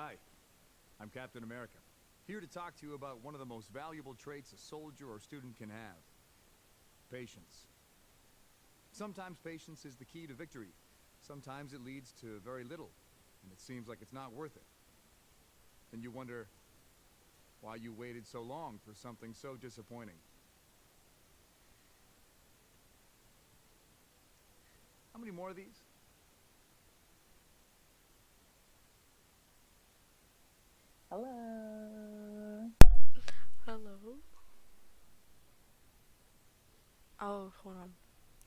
Hi, I'm Captain America, here to talk to you about one of the most valuable traits a soldier or student can have. Patience. Sometimes patience is the key to victory. Sometimes it leads to very little, and it seems like it's not worth it. And you wonder why you waited so long for something so disappointing. How many more of these? Hello. Hello? Oh, hold on.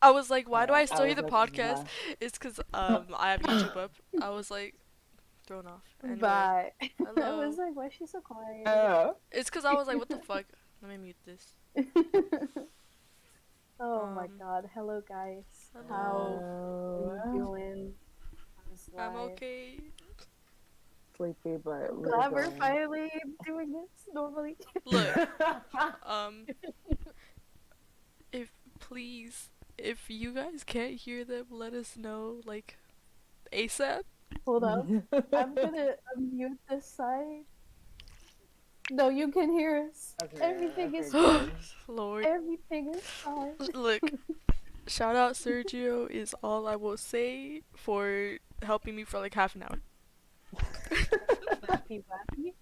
I was like, why do I I still hear was the like, podcast? It's because I have YouTube up. I was like thrown off. Anyway, bye. I was hello. like, why is she so quiet? It's because I was like, what the fuck? Let me mute this. Oh my Um, god. Hello, guys. How hello. are you doing? How's I'm life? okay. Sleepy, but I'm we're glad we're going. finally doing this normally. Look, um, if please, if you guys can't hear them, let us know, like, ASAP. Hold up. I'm gonna unmute this side. No, you can hear us. Okay, Everything okay, is fine. good. Lord. Everything is fine. Look, shout out Sergio is all I will say for helping me for like half an hour. Wappy wappy.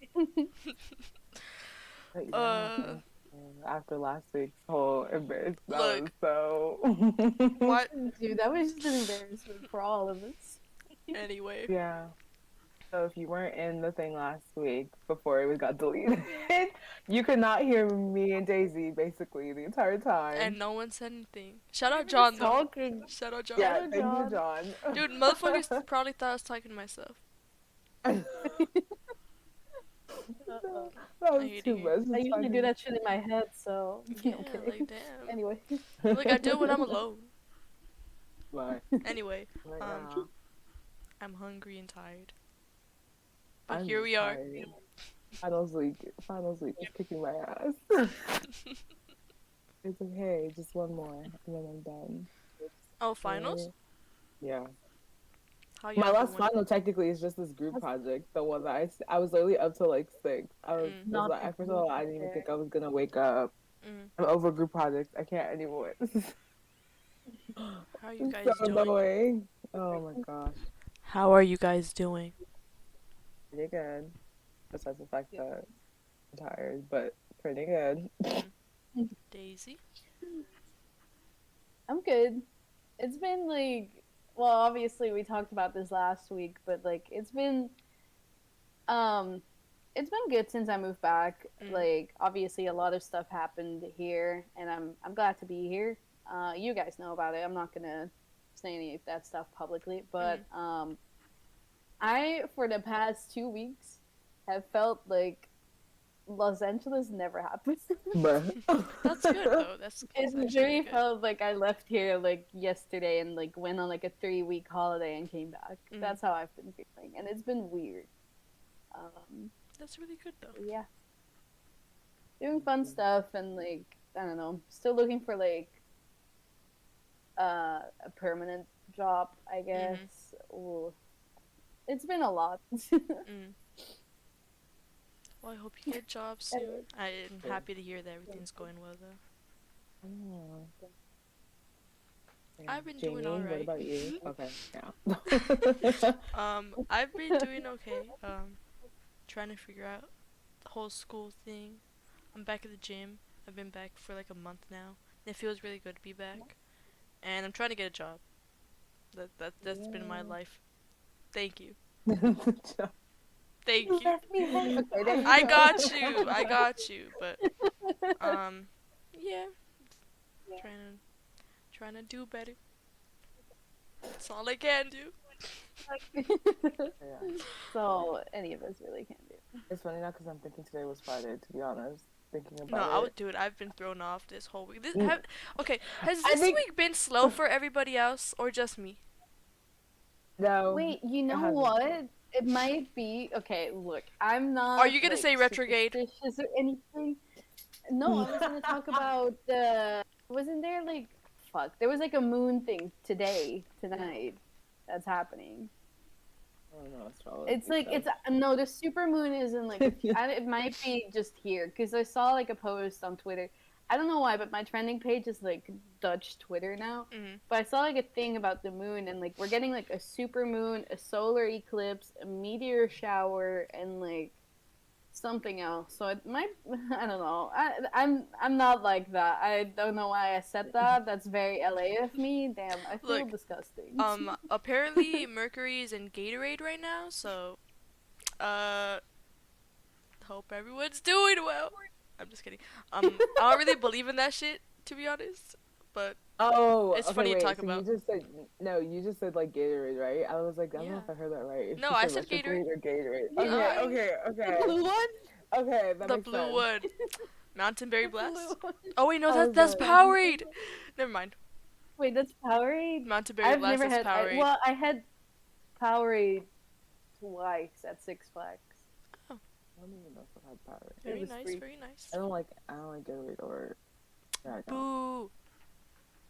But yeah, Uh, thank you. After last week's whole embarrassment, that was look, so. what? Dude, that was just an embarrassment for all of us. Anyway, Yeah. So if you weren't in the thing last week before it got deleted, you could not hear me and Daisy basically the entire and time. no one said anything. Shout out We were just John though. talking. Shout out John. Yeah, Hello, thank you, John. John. Dude, motherfuckers probably thought I was talking to myself. Uh-oh. That I was hate to too hear. much. I It's usually do funny. that shit in my head, so Yeah, no like kidding. damn. Anyway. Look, I do it when I'm alone. But Anyway, yeah, I'm hungry and tired. But I'm here we are. tired. Final week is kicking my ass. It's okay, just one more, and then I'm done. Oh, finals? Uh, yeah. How My y'all last doing? final technically is just this group That's project, the one that I was literally up till like 6. Mm, Was not like, the first of group all, I didn't even project. think I was gonna wake up. mm. I'm over group projects. I can't anymore. This is How are you so guys doing? annoying. Oh my gosh. How are you guys doing? Pretty good. Besides the fact that I'm tired, but pretty good. Daisy? I'm good. It's been like, well, obviously we talked about this last week, but like um it's been good since I moved back. Mm. Like obviously a lot of stuff happened here and I'm glad to be here. You guys know about it. I'm not going to say any of that stuff publicly, but I for the past 2 weeks have felt like Los Angeles never happened. But That's good though. That's It actually really good. felt like I left here like yesterday and like went on like a 3-week holiday and came back. Mm. That's how I've been feeling, and it's been weird. That's really good though. Yeah, doing fun stuff and like I don't know, still looking for like a permanent job. I guess. Ooh, it's been a lot. Mm. Well, I hope you get jobs soon. I'm happy to hear that everything's going well though. oh. I've been Jamie, doing alright. what about you? Okay, yeah. I've been doing okay. Trying to figure out the whole school thing. I'm back at the gym. I've been back for like a month now. And it feels really good to be back. And I'm trying to get a job. That's been my life. Thank you. Thank You you. left me hanging. Okay, there you I go. got you. I got you. But yeah, trying to do better. That's all I can do. Yeah. So any of us really can do. It's funny now because I'm thinking today was Friday, to be honest. Thinking No, about I would it. do it. I've been thrown off this whole week. Mm. Okay, has I this think week been slow for everybody else or just me? no. Wait, you it know hasn't. what? It might be okay. Look, I'm not. Are you gonna like, say retrograde? superstitious or anything? No, I was gonna talk about the. Wasn't there like fuck? There was like a moon thing tonight that's happening. I don't know astrology. It's like stuff. it's no, the super moon isn't like it might be just here because I saw like a post on Twitter. I don't know why, but my trending page is like Dutch Twitter now. But I saw like a thing about the moon and like we're getting like a super moon, a solar eclipse, a meteor shower, and like something else. So it might I don't know. I'm not like that. I don't know why I said that. That's very LA of me. Damn, I feel Look, disgusting. Apparently Mercury is in Gatorade right now, so hope everyone's doing well. I'm just kidding. I don't really believe in that shit, to be honest, but Oh, it's okay, funny to wait, talk so about. you just said no. You just said like Gatorade, right? I was like, I don't know Yeah. if I heard that right. If No, you I said Electric Gatorade. Lead or Gatorade. Yeah. Okay. The blue one? Okay, that The makes blue sense. one. Mountain Berry Blast. Blue one. Oh wait, no, I was that's like- Powerade. Never mind. Wait, that's Powerade? Mountain Berry I've Blast never is had. Powerade. I had Powerade twice at Six Flags. I don't even know if I had power. Very was nice, free. very nice. I don't like Gatorade or. Yeah, I don't. Boo.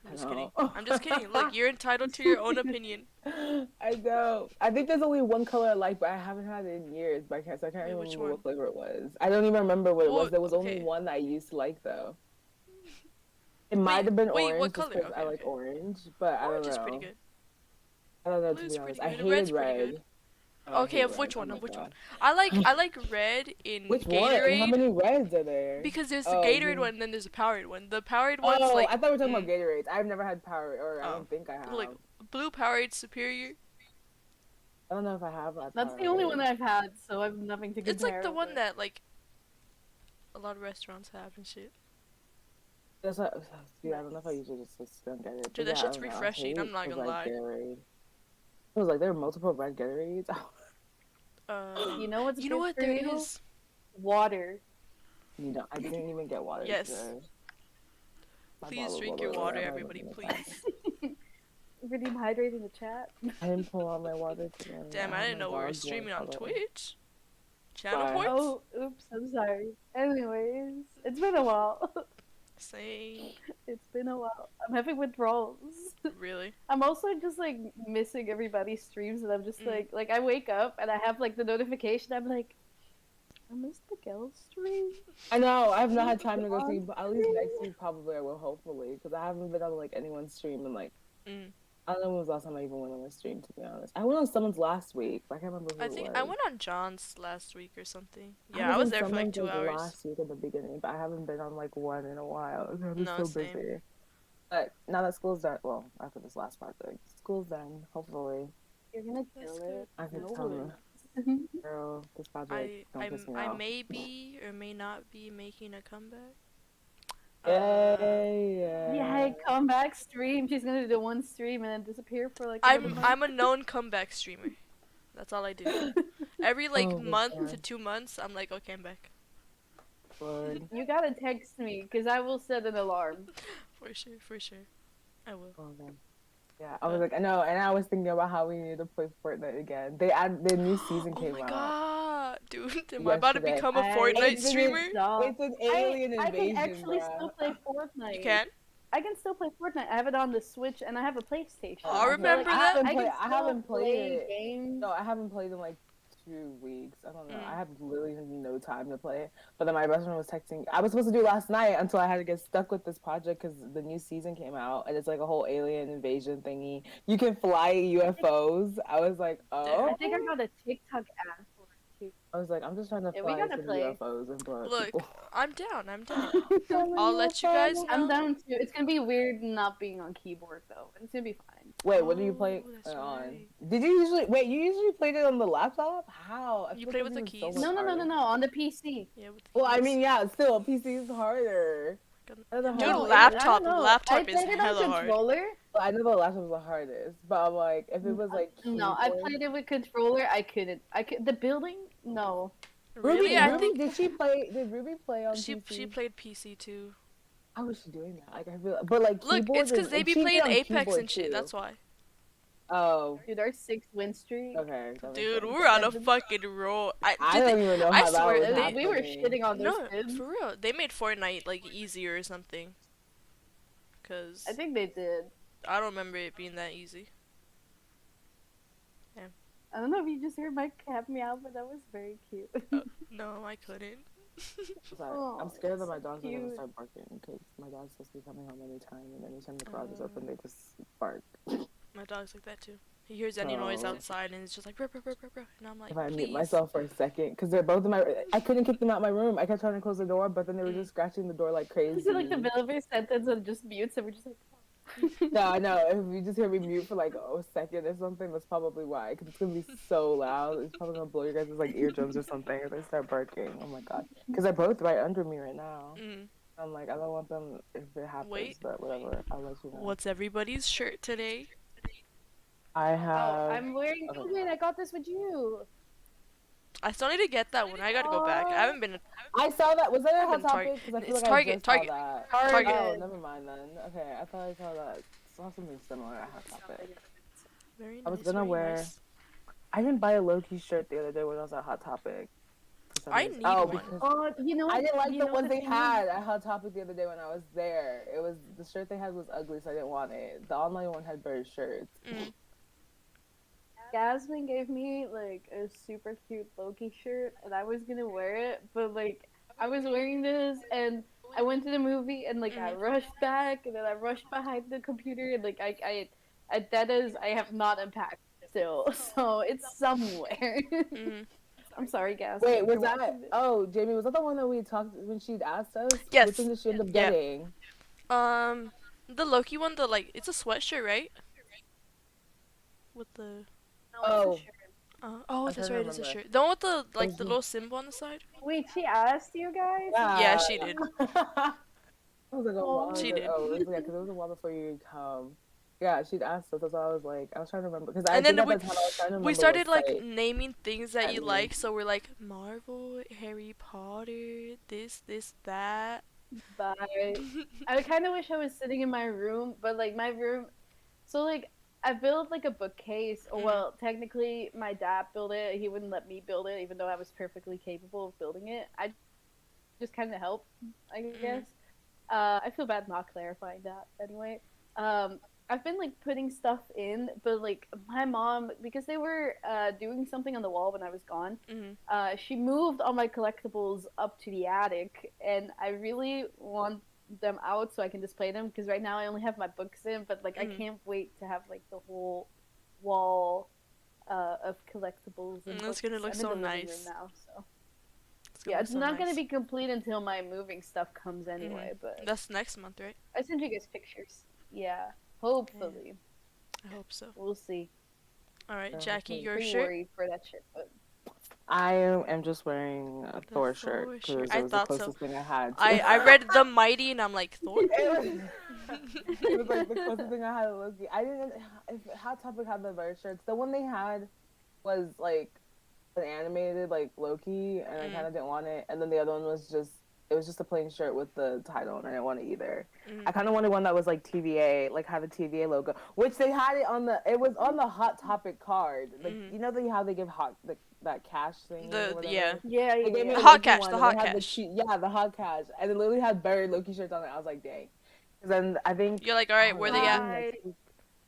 I'm just I kidding. know. I'm just kidding. Look, you're entitled to your own opinion. I know. I think there's only one color I like, but I haven't had it in years. But I can't Wait, which remember one? what flavor it was. I don't even remember what it Well, was. There was only okay. one that I used to like though. It might have been wait, orange. what just color? 'cause I Okay, like okay. orange, but I don't Orange know. is pretty good. I don't know, to Blue's be honest. pretty I good. Red's hated pretty red. good. Oh, I Okay, hate of which red. one? Oh Of my which one? God. I like red in Which Gatorade. one? How many reds are there? Because there's the Oh, Gatorade you- one, and then there's a Powerade one. The Powerade one's Oh, like I thought we were talking about Gatorades. I've never had Powerade, or I Oh. don't think I have. like blue Powerade's superior. I don't know if I have had That's the only Powerade. one I've had, so I have nothing to compare. It's like the one with. that like a lot of restaurants have and shit. That's what, dude, I don't know if I usually just don't get it. But Dude, that yeah, shit's I don't know, I refreshing, I'm hate not the gonna red lie. Gatorade. It was like there were multiple red Gatorades. You know what's You know good what? for There you? is. Water. You know, I didn't even get water Yes. today. My Please bottle of drink your water, water, I don't everybody, even- please. Redeem hydrate in the chat. I didn't pull out my water today. Damn, I had didn't my know we were dog's streaming water on color. Twitch. Channel Bye. points? Oh, oops, I'm sorry. Anyways, it's been a while. Same. It's been a while. I'm having withdrawals. Really? I'm also just like missing everybody's streams, and I'm just Mm. like I wake up and I have like the notification. I'm like, I missed the girls stream. I know. I have not had time to go see. But at least next week, probably I will. Hopefully, because I haven't been on like anyone's stream in like Mm. I don't know when was the last time I even went on a stream. To be honest, I went on someone's last week. But I can't remember who I it think was. I went on John's last week or something. I Yeah, I was in there for like someone's, 2 hours. Last week in the beginning, but I haven't been on like one in a while. I'm just No, so same. busy. But now that school's done, well, after this last project, school's done. Hopefully, You're gonna That's kill good. it. I can No tell way. you, girl, this project I don't piss me I off. may be or may not be making a comeback. Yay! Yeah, come back stream. She's gonna do the one stream and then disappear for like. another month. I'm a known comeback streamer. That's all I do. Every like Oh my month God. to 2 months, I'm like, okay, I'm back. Lord. You gotta text me because I will set an alarm. For sure, for sure. I will. Oh, man. Yeah, I was like, I know, and I was thinking about how we need to play Fortnite again. They add the new season Oh came my out. god, dude, am I about to Yesterday. become a I- Fortnite It's been- streamer? Stop. It's an alien I invasion, can actually bruh. still play Fortnite. You can? I can still play Fortnite. I have it on the Switch and I have a PlayStation. Oh, I remember I that. haven't I played- can I still haven't played play it. games. No, I haven't played in like 2 weeks. I don't know. Mm. I have literally no time to play it. But then my best friend was texting. I was supposed to do it last night until I had to get stuck with this project because the new season came out and it's like a whole alien invasion thingy. You can fly UFOs. I was like, oh. I think I got a TikTok ad for it too. I was like, I'm just trying to Yeah, we fly gotta some play. UFOs and blow up Look, people. I'm down. I'm down. I'll let you guys know. I'm down too. It's gonna be weird not being on keyboard though. It's gonna be fine. Wait, what do you play Oh, that's on? right. Did you usually wait? You usually played it on the laptop? How? I You feel play like with the this is so keys. much No, harder. on the PC. Yeah, with the Well, I keys. mean, yeah, still PC is harder. Gonna- I don't know Dude, how- No, laptop- I don't know. laptop I is played it on hella hard. controller. I know the laptop is the hardest, but I'm like, if it was like No, I keyboard- played it with controller. I couldn't. I could. The building? No. Ruby, Really? I Ruby, think did she play? Did Ruby play on she PC? played PC too. How was she doing that? Like I feel, but like Look, keyboard it's because is- they be she playing did on Apex keyboard, and shit. too. That's why. Oh, Dude, our 6 win streak. okay. that makes Dude, sense. we're on a fucking roll. I did don't even know I how that swear, was they- We were happening. shitting on those no, kids. for real. They made Fortnite like easier or something. Cause I think they did. I don't remember it being that easy. I don't know if you just heard my cat meow, but that was very cute. No, I couldn't. Sorry. Oh, I'm scared that my that's dogs are gonna cute. start barking because my dog's supposed to be coming home anytime, and anytime the garage is Oh. open, they just bark. My dog's like that too. He hears any noise So outside and it's just like, "Ruh, ruh, ruh, ruh, ruh," and I'm like, if I mute please. myself for a second, because they're both in my, I couldn't kick them out my room. I kept trying to close the door, but then they were just scratching the door like crazy. Is it like the middle of your sentence and just mutes and we're just like, No, I know. If you just hear me mute for like a second or something, that's probably why. Because it's gonna be so loud. It's probably gonna blow your guys' like eardrums or something if they start barking. Oh my god. Because they're both right under me right now. I'm like, I don't want them if it happens, Wait. but whatever. I'll let you know. What's everybody's shirt today? I have. oh, I'm wearing. Okay. Oh wait, I got this with you. I still need to get that one. I gotta go back. I haven't been. I saw that. Was that a I'm hot in Target. topic? Because I feel It's like Target, I just Target. saw that. Target. Oh, never mind then. Okay, I thought I saw that. Saw something similar at hot topic. Very nice. I was gonna very wear. nice. I didn't buy a Loki shirt the other day when I was at Hot Topic. for some I reason. need Oh, one. because Oh, you know. I didn't like you the know ones they thing had at Hot Topic the other day when I was there. It was the shirt they had was ugly, so I didn't want it. The online one had better shirts. Jasmine gave me like a super cute Loki shirt, and I was gonna wear it, but like I was wearing this, and I went to the movie, and like I rushed back, and then I rushed behind the computer, and like I that is I have not unpacked still, so it's somewhere. I'm sorry, Gas. Wait, was that? Oh, Jamie, was that the one that we talked when she'd asked us? Yes. Which one did she end up Yeah. getting? The Loki one, the like, it's a sweatshirt, right? With the. Oh. Oh, I'm that's trying right. to It's a remember. shirt. The one with the like Was the it- little symbol on the side. Wait, she asked you guys? Yeah, she did. I was like, Oh, she did. Oh, it was, yeah, because it was a while before you come. Yeah, she'd asked us. That's why I was like, I was trying to remember because I And think then at that time I was trying to remember we started what like site. naming things that I you mean- like. So we're like Marvel, Harry Potter, this, that. But I kind of wish I was sitting in my room, but like my room, so like I built like a bookcase. Or well, technically my dad built it. He wouldn't let me build it, even though I was perfectly capable of building it. I just kind of helped, I guess. I feel bad not clarifying that. Anyway, I've been like putting stuff in, but like my mom, because they were doing something on the wall when I was gone, she moved all my collectibles up to the attic, and I really want them out so I can display them, because right now I only have my books in, but like I can't wait to have like the whole wall of collectibles and That's books. gonna look I'm in so the living nice. room now, so. gonna Yeah, look it's so not gonna nice. be complete until my moving stuff comes anyway, but That's next month, right? I sent you guys pictures. Yeah, hopefully. I hope so. We'll see. All right, Yeah, Jackie, hopefully. your Pretty shirt. worried for that shit, but I am just wearing a Thor shirt Thor because shirt. it I was the thought so. closest thing I had. To. I read The Mighty and I'm like, Thor? It was like the closest thing I had to Loki. I didn't. If Hot Topic had the better shirts, the one they had was like an animated like Loki, and I kind of didn't want it. And then the other one was just it was just a plain shirt with the title, and I didn't want it either. I kind of wanted one that was like TVA, like had the TVA logo, which they had it on the. It was on the Hot Topic card. Like you know how they give that cash thing. or whatever? yeah, They gave me The a hot Loki cash, one, the and hot they had cash. the hot cash, and it literally had buried Loki shirts on it. I was like, dang. Because then I think You're like, all right, where they at?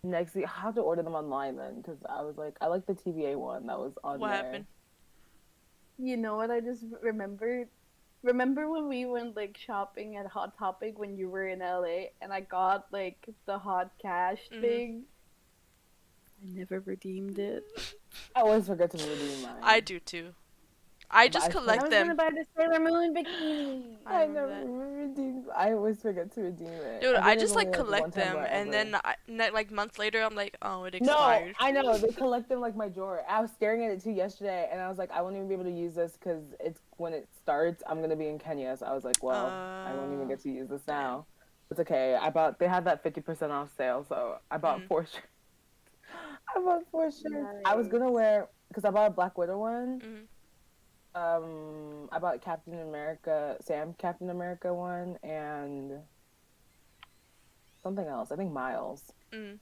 Next week, I have to order them online then, because I was like, I like the TVA one that was on What there. happened? You know what I just remembered? Remember when we went like shopping at Hot Topic when you were in LA, and I got like the hot cash thing? I never redeemed it. I always forget to redeem mine. I do too. I just I collect I was them. gonna buy the Sailor Moon bikini. I remember never that. redeem. I always forget to redeem it. Dude, think I it just was like only, collect one time them, and then like months later, I'm like, oh, it No, expired. I know they collect them like my drawer. I was staring at it too yesterday, and I was like, I won't even be able to use this because it's when it starts. I'm gonna be in Kenya, so I was like, well, I won't even get to use this now. It's okay. They had that 50% off sale, so I bought 4 shirts. I bought 4 shirts. I was gonna wear because I bought a Black Widow one. I bought Captain America one, and something else. I think Miles. And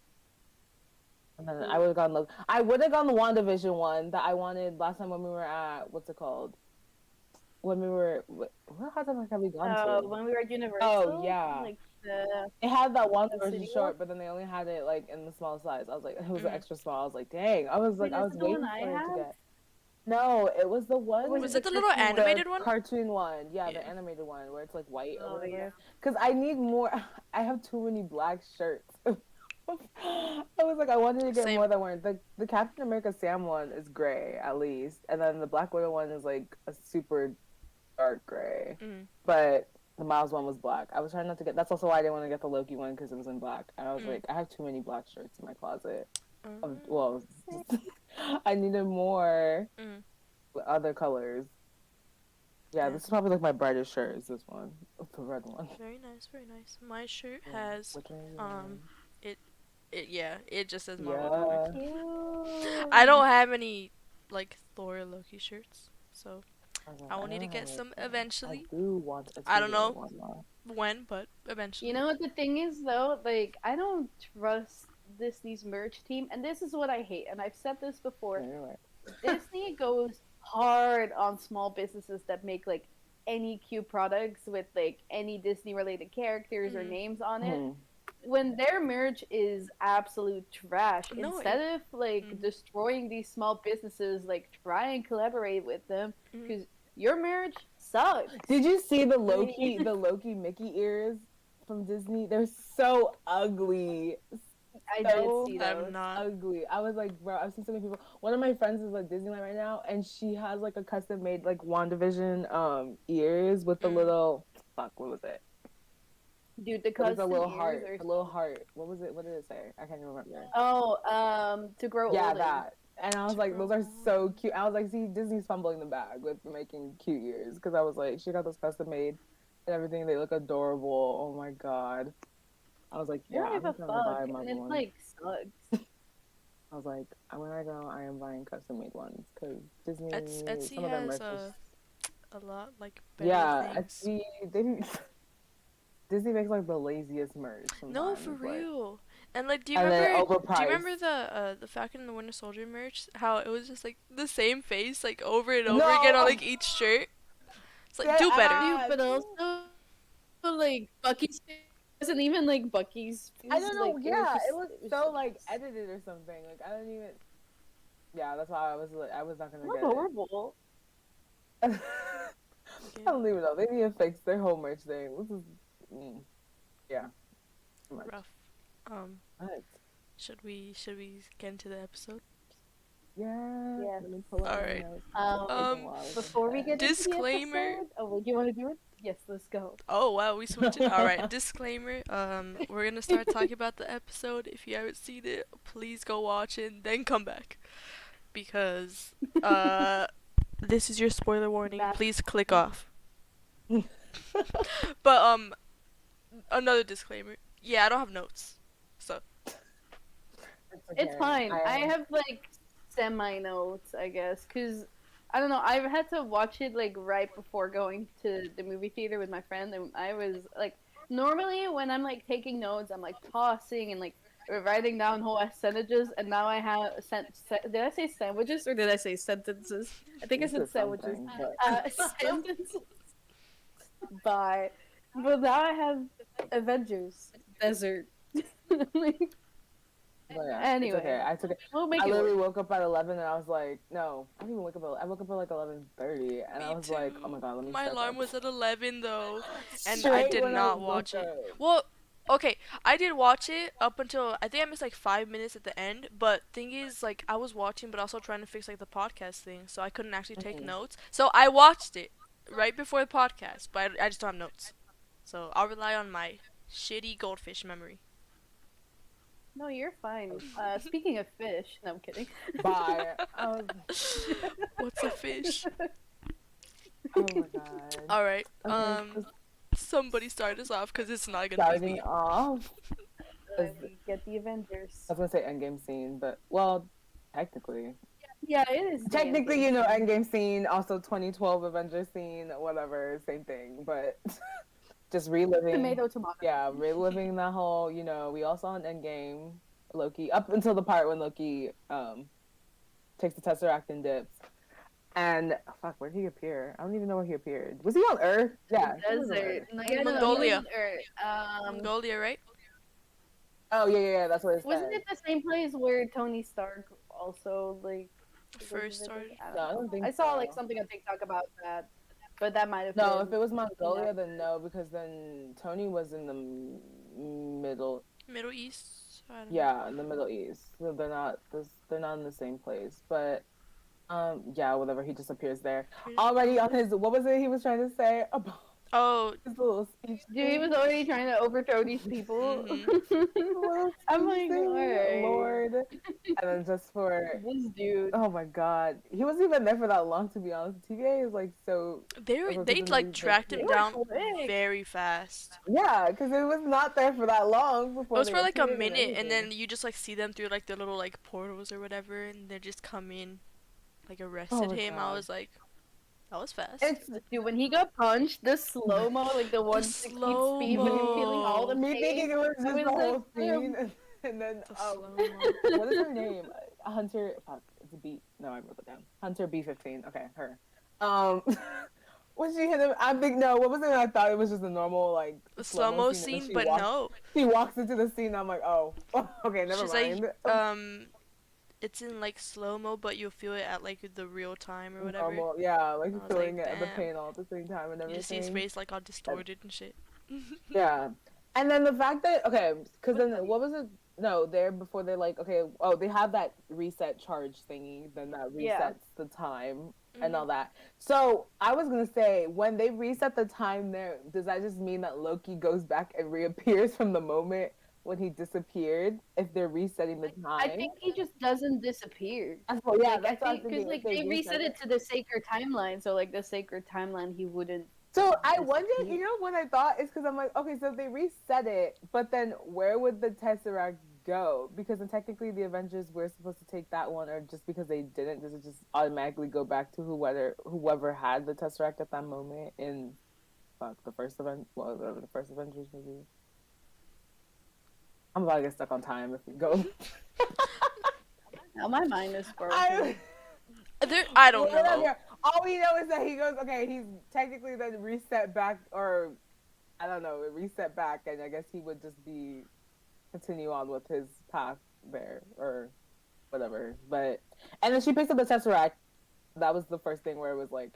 then I would have gone the WandaVision one that I wanted last time when we were at what's it called? When we were what hot topic have we gone to? When we were at Universal. Oh yeah. Like They had that one The version city short, one? but then they only had it like in the small size. I was like, it was an Mm. extra small. I was like, dang. I was like, Wait, I is was it the one waiting I for it to have? get. No, it was the one. Was Was it it the little cartoon one? The animated one? cartoon one, yeah, the Yeah. animated one where it's like white or Oh, whatever. yeah. Because I need more. I have too many black shirts. I was like, I wanted to get Same. more that weren't the Captain America Sam one is gray at least, and then the Black Widow one is like a super dark gray, Mm. but the Miles one was black. I was trying not to get. That's also why I didn't want to get the Loki one because it was in black. And I was like, I have too many black shirts in my closet. Well, I needed more Mm. other colors. Yeah, Yeah. this is probably like my brightest shirt. Is this one, the red one? Very nice, very nice. My shirt Yeah. has Which one? it just says Marvel Yeah. Comics. Cute. I don't have any like Thor or Loki shirts, so I will need to don't get have some it. eventually. I do want a I don't know. one though. When, but eventually. You know what the thing is though? Like, I don't trust Disney's merch team, and this is what I hate. And I've said this before. Yeah, you're right. Disney goes hard on small businesses that make like any cute products with like any Disney related characters or Mhm. names on it. Mhm. When their merch is absolute trash, No, instead of like Mhm. destroying these small businesses, like try and collaborate with them Mhm. because your merch sucks. Did you see the Loki Mickey ears from Disney? They're so ugly. I So did see I'm those. not. ugly. I was like, bro, I've seen so many people. One of my friends is like Disneyland right now, and she has like a custom made like WandaVision ears with the Mm. little what was it? Dude, the It was a custom little ears heart. are A little heart. What was it? What did it say? I can't even remember. to grow Yeah, older. that. And I was like, those are so cute. I was like, see, Disney's fumbling the bag with making cute ears because I was like, she got those custom made and everything. They look adorable. Oh my god. I was like, I yeah, don't I'm give a gonna buy fuck, my and it one. like sucks. I was like, when I go, I am buying custom made ones because Disney, Etsy some of their has merch is a lot like better yeah, things. Etsy. They Disney makes like the laziest merch. No, Sometimes, for like, real. And like, do you and then remember? overpriced. Do you remember the Falcon and the Winter Soldier merch? How it was just like the same face, like over and over again on like each shirt. It's like do better. Dude, but also like Bucky's face wasn't even like Bucky's face. I don't know. Like, Yeah, just- it was so like edited or something. Like I don't even. Yeah, that's why I was like, I was not gonna Not get horrible. it. I don't even know. They need to fix their whole merch thing. This is, yeah, too much. Rough. But, Should we get into the episode? yeah. Yeah. Let me pull up my Alright. notes. Before we get Disclaimer. into the episode, oh, do you want to do it? Yes, let's go. Oh wow, we switched it. All right, disclaimer. We're gonna start talking about the episode. If you haven't seen it, please go watch it, then come back, because this is your spoiler warning. Please click off. But another disclaimer. Yeah, I don't have notes, so It's fine. I have like semi notes, I guess, because I don't know. I've had to watch it like right before going to the movie theater with my friend, and I was like, normally when I'm like taking notes, I'm like pausing and like writing down whole sentences, and now I have did I say sandwiches or did I say sentences? I think I said sandwiches. Sentences. Bye. But now I have Avengers Desert. Like, Yeah, anyway, it's okay. I took it. we'll make I it literally work. woke up at 11 and I was like, no, I didn't even wake up. I woke up at like 11:30 and I Me was like, too. oh my god, let me. My step alarm up. was at 11 though, and I Straight did when not woke watch it. up. Well, okay, I did watch it up until I think I missed like 5 minutes at the end. But thing is, like I was watching, but also trying to fix like the podcast thing, so I couldn't actually take notes. So I watched it right before the podcast, but I just don't have notes. So I'll rely on my shitty goldfish memory. No, you're fine. Speaking of fish, no, I'm kidding. Bye. What's a fish? Oh my god. All right. Okay, Somebody start us off because it's not gonna be starting me. off. Get the Avengers. I was gonna say endgame scene, but well, technically, Yeah, it is. the technically, Endgame you know, scene. endgame scene, also 2012 Avengers scene, whatever, same thing, but just reliving. Tomato. Yeah, reliving that whole, you know, we all saw an endgame Loki up until the part when Loki takes the Tesseract and dips. And fuck, where did he appear? I don't even know where he appeared. Was he on Earth? Yeah, he was on Desert. Earth. No, yeah, no, he was Mongolia. on Earth. Mongolia, right? Oh yeah. That's what it Wasn't said. it the same place where Tony Stark also like First started. I don't No, I know. don't think I saw like so. something on TikTok about that, but that might have No, been if it was Mongolia, then no, because then Tony was in the middle. Middle East. I don't know. Yeah, in the Middle East. So they're not they're not in the same place. But yeah, whatever. He just appears there already on his. What was it he was trying to say about Oh, his little speech? Dude, he was already trying to overthrow these people. I'm like, alright. Lord. And then just for This dude. oh my god, he wasn't even there for that long. To be honest, TVA is like so. they like tracked him They were down quick. very fast. Yeah, because it was not there for that long It before. was they for like a appeared and minute, and then everything. you just like see them through like their little like portals or whatever, and they just come in, like Oh arrested my him. I God. was like, that was fast. It's Dude, when he got punched, the slow mo, like the one that keeps feeling all the me pain. thinking it was I just was the like, whole scene, and then The slow-mo. what is her name? Hunter. Fuck, it's a B. No, I wrote it down. Hunter B15. Okay, her. When she hit him, I'm thinking no. What was it? I thought it was just a normal like The slow-mo and then scene, she but walks, no. She walks into the scene. I'm like, oh, okay, never She's mind. like, it's in like slow-mo, but you'll feel it at like the real time or whatever. Normal, yeah, like I was feeling like, it, the damn. pain all at the same time and You just see everything. his face like all distorted and shit. Yeah, and then the fact that okay, because then what was it? No, there before they're like okay, oh they have that reset charge thingy, then that resets Yeah. the time and all that. So I was gonna say when they reset the time there, does that just mean that Loki goes back and reappears from the moment when he disappeared? If they're resetting the time, I think he just doesn't disappear. That's what, yeah, Like, that's what I was because thinking. like they reset it to the sacred timeline, so like the sacred timeline, he wouldn't. So I wonder, disappear. you know what I thought is because I'm like, okay, so if they reset it, but then where would the Tesseract go? Because then technically the Avengers were supposed to take that one, or just because they didn't, does it just automatically go back to whoever had the Tesseract at that moment in the first event, whatever the first Avengers movie? I'm about to get stuck on time if we go. Now my mind is broken. I don't know. Whatever. All we know is that he goes, okay, he's technically then reset back, or I don't know, reset back, and I guess he would just continue on with his path there, or whatever. But, and then she picks up the Tesseract. That was the first thing where it was like,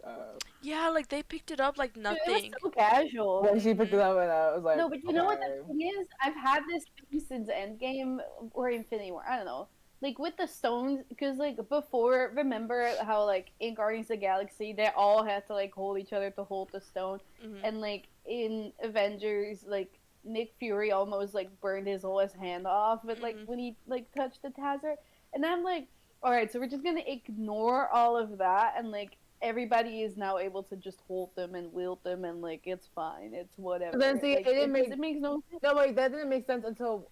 Yeah, like they picked it up like Dude, nothing. it was so casual. when she picked it up, and I was like, No, but you know what okay. the thing is? I've had this thing since Endgame or Infinity War. I don't know. Like with the stones, because like before, remember how like in Guardians of the Galaxy they all had to like hold each other to hold the stone, and like in Avengers, like Nick Fury almost like burned his whole hand off, but like when he like touched the Tazzer, and I'm like, all right, so we're just gonna ignore all of that, and like everybody is now able to just hold them and wield them, and like it's fine, it's whatever. Then see, like, it makes no sense. no wait, that didn't make sense until.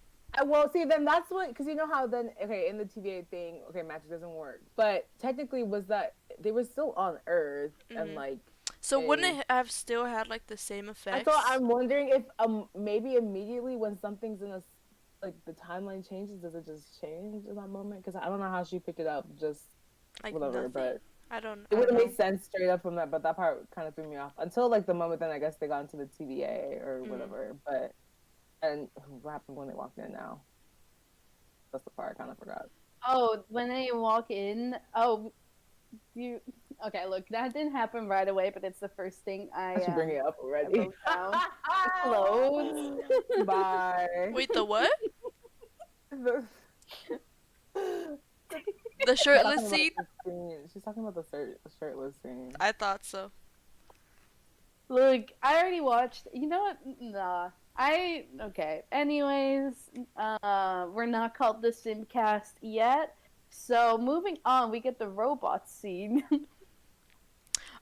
Well, see, then that's what, because you know how then, okay, in the TVA thing, okay, magic doesn't work. But technically, was that they were still on Earth and like. So wouldn't it have still had like the same effects? So I'm wondering if maybe immediately when something's in a like the timeline changes, does it just change in that moment? Because I don't know how she picked it up, just like whatever. nothing. But I don't. it wouldn't make sense straight up from that. But that part kind of threw me off until like the moment then I guess they got into the TVA or whatever. But and what happened when they walked in now? That's the part I kind of forgot. Oh, when they walk in, oh, you. Okay, look, that didn't happen right away, but it's the first thing I should bring it up I already. wrote down. Clothes. Bye. Wait, the what? The The shirtless scene? She's talking about the shirtless scene. I thought so. Look, I already watched. You know what? Nah. Okay. Anyways, we're not called the Simcast yet. So moving on, we get the robot scene.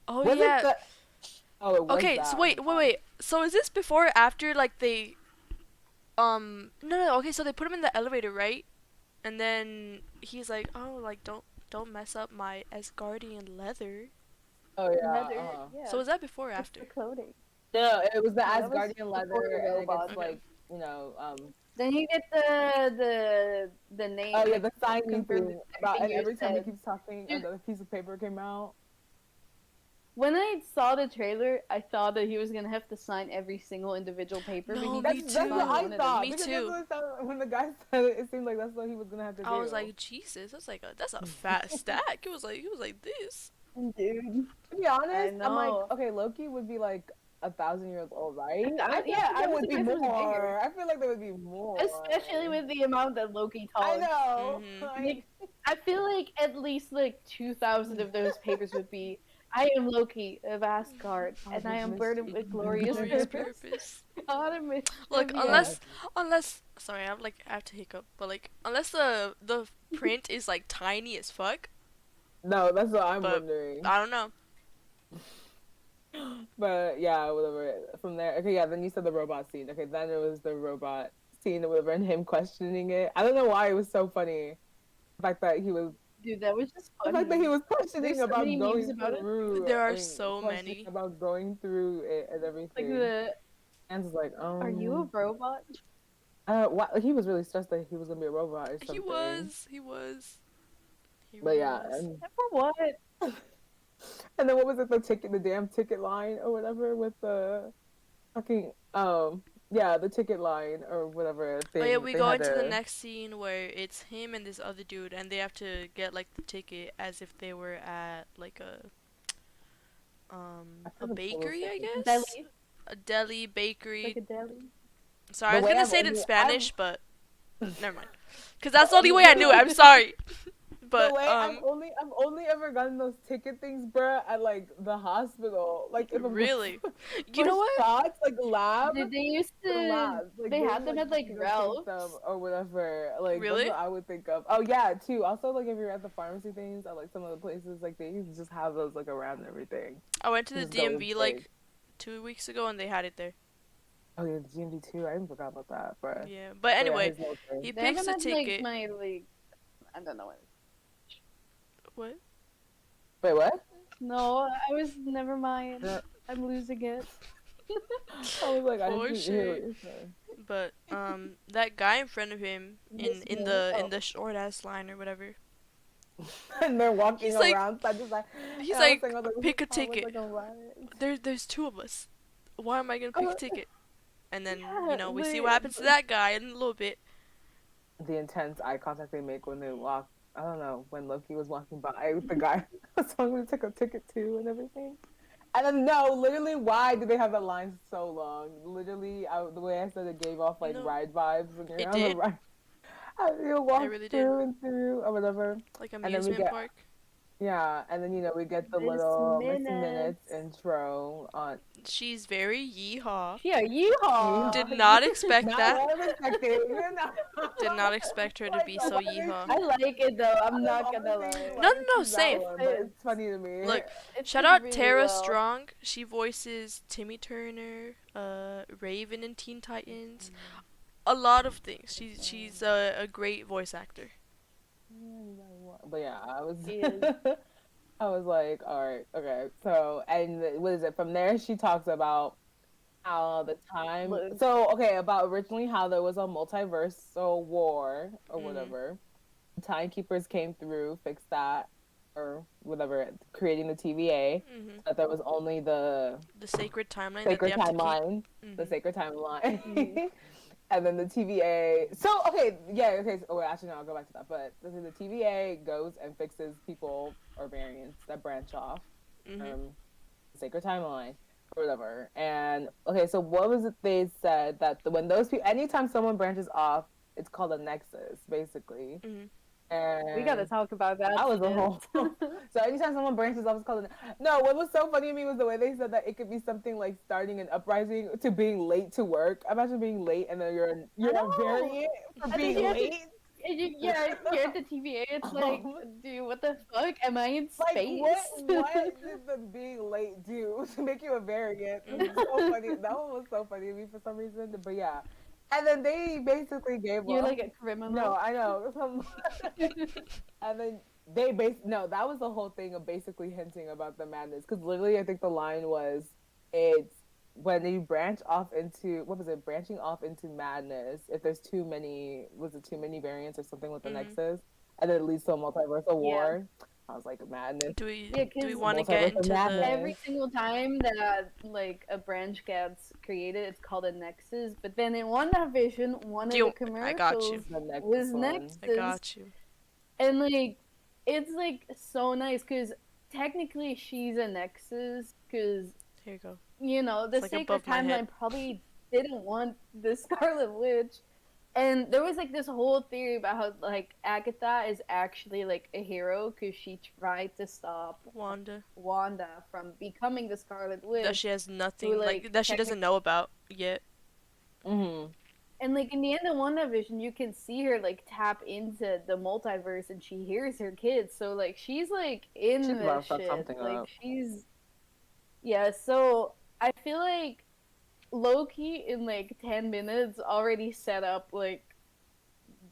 Oh Was yeah. it was Okay, that. so wait. So is this before or after like they no, okay, so they put him in the elevator, right? And then he's like, "Oh, like don't mess up my Asgardian leather." Oh yeah. Leather, yeah. So was that before or It's after? the clothing. No, it was the that was Asgardian before leather, the and it robot. gets like you know. Then you get the name. Oh yeah, the like, signing confirmed thing about, and everything you every time he said. keeps talking, Dude. another piece of paper came out. when I saw the trailer, I thought that he was gonna have to sign every single individual paper, but No, he me That's what too. I thought. Me Because too. that's what it sounded, when the guy said it, it seemed like that's what he was gonna have to do. I was like, Jesus, that's a fat stack. He was like this. Dude, to be honest, I'm like, know. okay, Loki would be like 1,000 years old, right? I feel Yeah, like I there was would be expecting bigger, more. I feel like there would be more. especially with the amount that Loki I talks. know. Mhm. Like, I feel like at least like 2,000 of those papers would be, I am Loki of Asgard, and I am burdened with glorious Glorious purpose. purpose. God, I miss Look, trivia. unless sorry, I have to hiccup, but like unless the print is like tiny as fuck, No, that's what I'm but wondering. I don't know. But yeah, whatever. From there, okay, yeah. Then you said the robot scene. Okay, then it was the robot scene or whatever, and him questioning it. I don't know why it was so funny. The fact that he was, Dude, that was just the funny. fact that he was There's questioning so about many memes going about it. through. There I are mean, so questioning many. about going through it and Like everything. the, And it's like, are you a robot? he was really stressed that he was gonna be a robot or something. He was. He But really yeah, was. and For what? and then what was it? The damn ticket line or whatever with the fucking yeah, the ticket line or whatever thing. Oh yeah, we they go had into the to- next scene where it's him and this other dude, and they have to get like the ticket as if they were at like I a forgot the total bakery, I second. guess. Deli? A deli, bakery. Like a deli? Sorry, The I was way gonna I've say it in only- Spanish, but never mind. Cause that's the only way I knew it. I'm sorry. But the way I've only ever gotten those ticket things, bruh, at like the hospital. Like if I'm really, you for know what? shots, like lab. Did they used For to? labs. Like, They had would, them at like go take Ralph's. them or whatever. Like Really? that's what I would think of. Oh yeah, too. Also, like if you're at the pharmacy things at like some of the places, like they used to just have those like around and everything. I went to the Just go DMV and like take. 2 weeks ago, and they had it there. Oh yeah, the GMB too. I even forgot about that, bruh. Yeah, but But yeah, anyway, his little thing. he They picks haven't the had ticket. like my like, I don't know what. What? Wait, what? No, I was never mind. Yeah. I'm losing it. I was like, I For didn't hear what sure. you're saying. But that guy in front of him Yes, in no. the short ass line or whatever. And they're walking He's like- around. So I just like, He's and I was like, saying, I was pick a I was ticket. like, alright. There's two of us. Why am I gonna pick a ticket? And then Yeah, we see wait, what happens to that guy in a little bit. The intense eye contact they make when they walk. I don't know, when Loki was walking by, the guy was telling me to take a ticket too and everything. And then, no, literally, why do they have that line so long? Literally, the way I said it gave off like No. ride vibes when you're It on did. the ride. You walk really did. through and through or whatever. Like then we amusement get- park. Yeah, and then we get the Miss little Miss Minutes. Minutes intro on. She's very yeehaw. Yeah, yeehaw. Did not expect Not that. what I was expecting, you know? Did not expect her to be so Like, yeehaw. I like it though. I'm not gonna Honestly, lie. why No, did no, you choose that same. one? But it's funny to me. Look, It shout fits out really Tara well. Strong. She voices Timmy Turner, Raven in Teen Titans, a lot of things. She's a great voice actor. But yeah, I was She is. I was like, all right, okay. So, and what is it? From there, she talks about how the time. Look. So, okay, about originally how there was a multiversal war or Mhm. whatever. Timekeepers came through, fixed that, or whatever, creating the TVA. That there was only the The sacred timeline sacred that they have timeline, to keep. the sacred timeline. Mhm. And then the TVA. So okay, yeah, okay. So, wait, actually, no, I'll go back to that. But the TVA goes and fixes people or variants that branch off Mhm. from the sacred timeline or whatever. And okay, so what was it they said that when those people, anytime someone branches off, it's called a nexus, basically. Mhm. And We gotta talk about that. that was a shit. whole. So anytime someone branches off, it's called. No, what was so funny to me was the way they said that it could be something like starting an uprising to being late to work. Imagine being late and then you're a know. variant for I think being you have to- late. Yeah, here at the TVA, it's like, dude, what the fuck? Am I in Like space? what did the being late do to make you a variant? It was so funny. That one was so funny to me for some reason. But yeah, and then they basically gave You're up. like a criminal. No, I know. And then no, that was the whole thing of basically hinting about the madness. Because literally, I think the line was, it's when you branch off into, what was it? Branching off into madness. If there's too many variants or something with the Mhm. nexus, and then it leads to a multiversal war. sounds like madness. Do we Yeah, do we 'cause want to get Multiverse of into the Madness. every single time that like a branch gets created, it's called a nexus. But then in WandaVision, one of You- the I got you. commercials The next was one. Nexus. I got you. And like, it's like so nice because technically she's a nexus because Here you go. you know the It's, like, Sacred above my head. Timeline probably didn't want the Scarlet Witch. And there was like this whole theory about how like Agatha is actually like a hero because she tried to stop Wanda. Wanda from becoming the Scarlet Witch. That she has nothing, like, like, that she doesn't know about yet. Mm-hmm. And like in the end of WandaVision, you can see her like tap into the multiverse, and she hears her kids. So like she's like in She's this about to fuck shit. something Like up. she's yeah. So I feel like Loki in like 10 minutes already set up like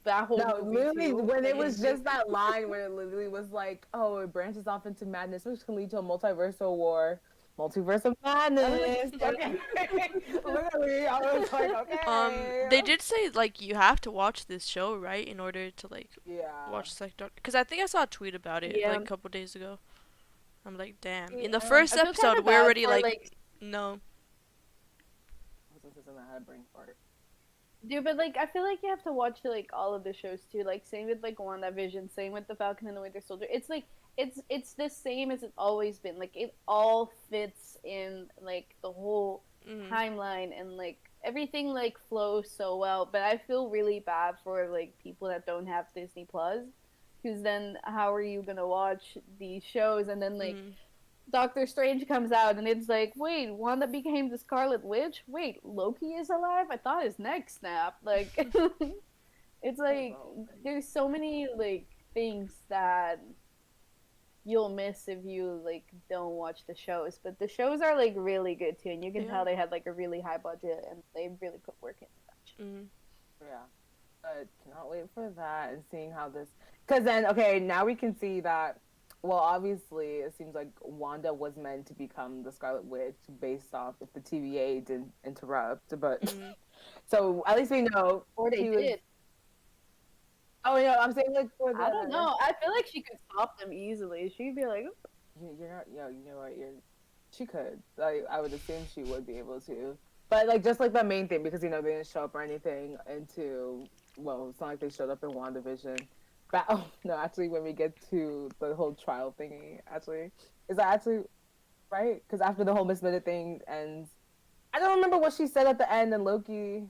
that whole No, movie literally, too. when Like, it was it's just that line where it literally was like, "Oh, it branches off into madness, which can lead to a multiversal war, multiverse of madness." Okay, literally, I was like, "Okay." They did say like you have to watch this show, right, in order to like Yeah. watch Sector. Because I think I saw a tweet about it Yeah. like a couple days ago. I'm like, damn. In Yeah, the first I feel episode, kinda we're bad already for, like, no. I had a brain fart. dude, but like I feel like you have to watch like all of the shows too. Like same with like WandaVision, same with the Falcon and the Winter Soldier. It's like it's the same as it's always been. Like it all fits in like the whole Mhm. timeline and like everything like flows so well. But I feel really bad for like people that don't have Disney Plus, because then how are you gonna watch these shows and then like Mhm. Doctor Strange comes out and it's like, wait, Wanda became the Scarlet Witch? Wait, Loki is alive? I thought his neck snapped. Like, it's like, there's so many, like, things that you'll miss if you, like, don't watch the shows. But the shows are, like, really good, too. And you can Yeah. tell they had, like, a really high budget and they really put work into that. Mhm. Yeah. But cannot wait for that and seeing how this. Because then, okay, now we can see that. Well, obviously, it seems like Wanda was meant to become the Scarlet Witch based off if the TVA didn't interrupt. But Mhm. so at least we know. Or they she was- did. Oh, no, I'm saying like for the. I don't know. I feel like she could stop them easily. She'd be like, You're not. Yo, you know what? She could. Like, I would assume she would be able to. But like, just like the main thing, because they didn't show up or anything into. Well, it's not like they showed up in WandaVision. But, oh no, actually, when we get to the whole trial thingy, actually, is that actually right? Because after the whole Miss Minute thing ends, I don't remember what she said at the end. And Loki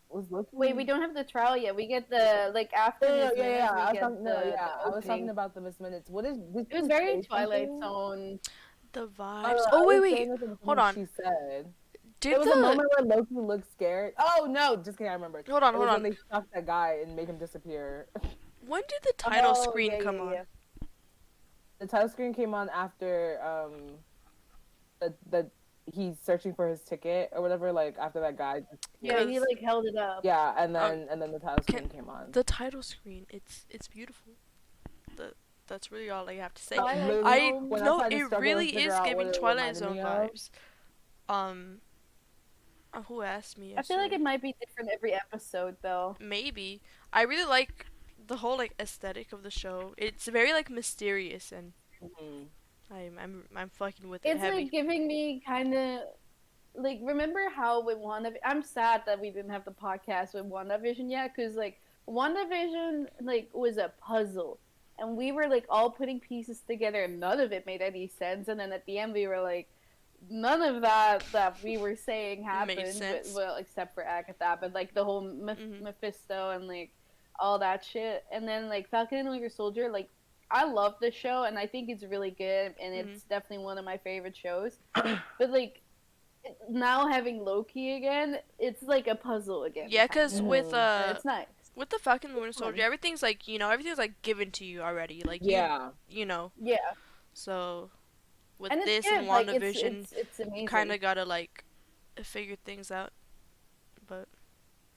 was Loki. wait, we don't have the trial yet. We get the, like, after Miss Minutes, I we was get talking, the I was opening. talking about the Miss Minutes. What is? It was very Twilight Zone. The Oh, vibes. I Oh, was wait. saying something Hold on. She said. Did There was a the. moment where Loki looked scared. Oh no, just kidding. I remember. Hold on, It was hold when on. they shocked that guy and made him disappear. When did the title Oh, screen yeah, come yeah, on? yeah. The title screen came on after the he's searching for his ticket or whatever. Like after that guy. Yeah, he Yes. like held it up. Yeah, and then the title can- screen came on. The title screen. It's beautiful. That's really all I have to say. Twilight Literally, Zone. when I No, tried to it struggle really and figure is out what giving it Twilight reminded Zone me of. vibes. Who asked me? I feel like yesterday? it might be different every episode though. Maybe. I really like the whole like aesthetic of the show. It's very like mysterious, and Mhm. I'm fucking with it It's heavy. like giving me kind of like, remember how with WandaVision, I'm sad that we didn't have the podcast with WandaVision yet, because like WandaVision like was a puzzle, and we were like all putting pieces together, and none of it made any sense. And then at the end, we were like, none of that we were saying happened, sense. well, except for Agatha, but like the whole Mhm. Mephisto and like all that shit. And then like Falcon and the Winter Soldier, like I love the show and I think it's really good and it's definitely one of my favorite shows. But like now having Loki again, it's like a puzzle again. Yeah, cause with And it's nice. with the Falcon and the Winter Soldier, everything's like everything's like given to you already. Like Yeah. you know. Yeah. So with And this it's and good. Like, WandaVision, it's amazing. kind of gotta like figure things out. But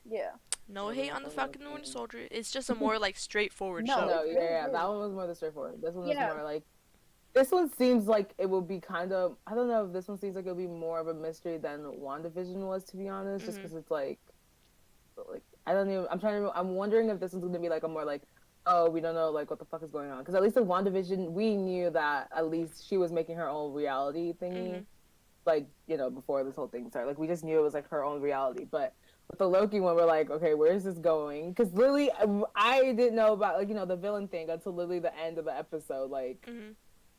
Yeah. no hate on the Falcon and the Winter Soldier. It's just a more like straightforward No, show. No, it's yeah, really yeah, good. that one was more the straightforward. This one was Yeah. more like. This one seems like it will be kind of. I don't know if this one seems like it'll be more of a mystery than WandaVision was, to be honest. Just Mhm. because it's like I don't even. I'm trying to. I'm wondering if this one's gonna be like a more like oh, we don't know like what the fuck is going on. Because at least in WandaVision, we knew that at least she was making her own reality thingy. Like, you know, before this whole thing started. Like, we just knew it was like her own reality. But with the Loki one, we're like, okay, where is this going? Because literally, I didn't know about like, you know, the villain thing until literally the end of the episode. Like,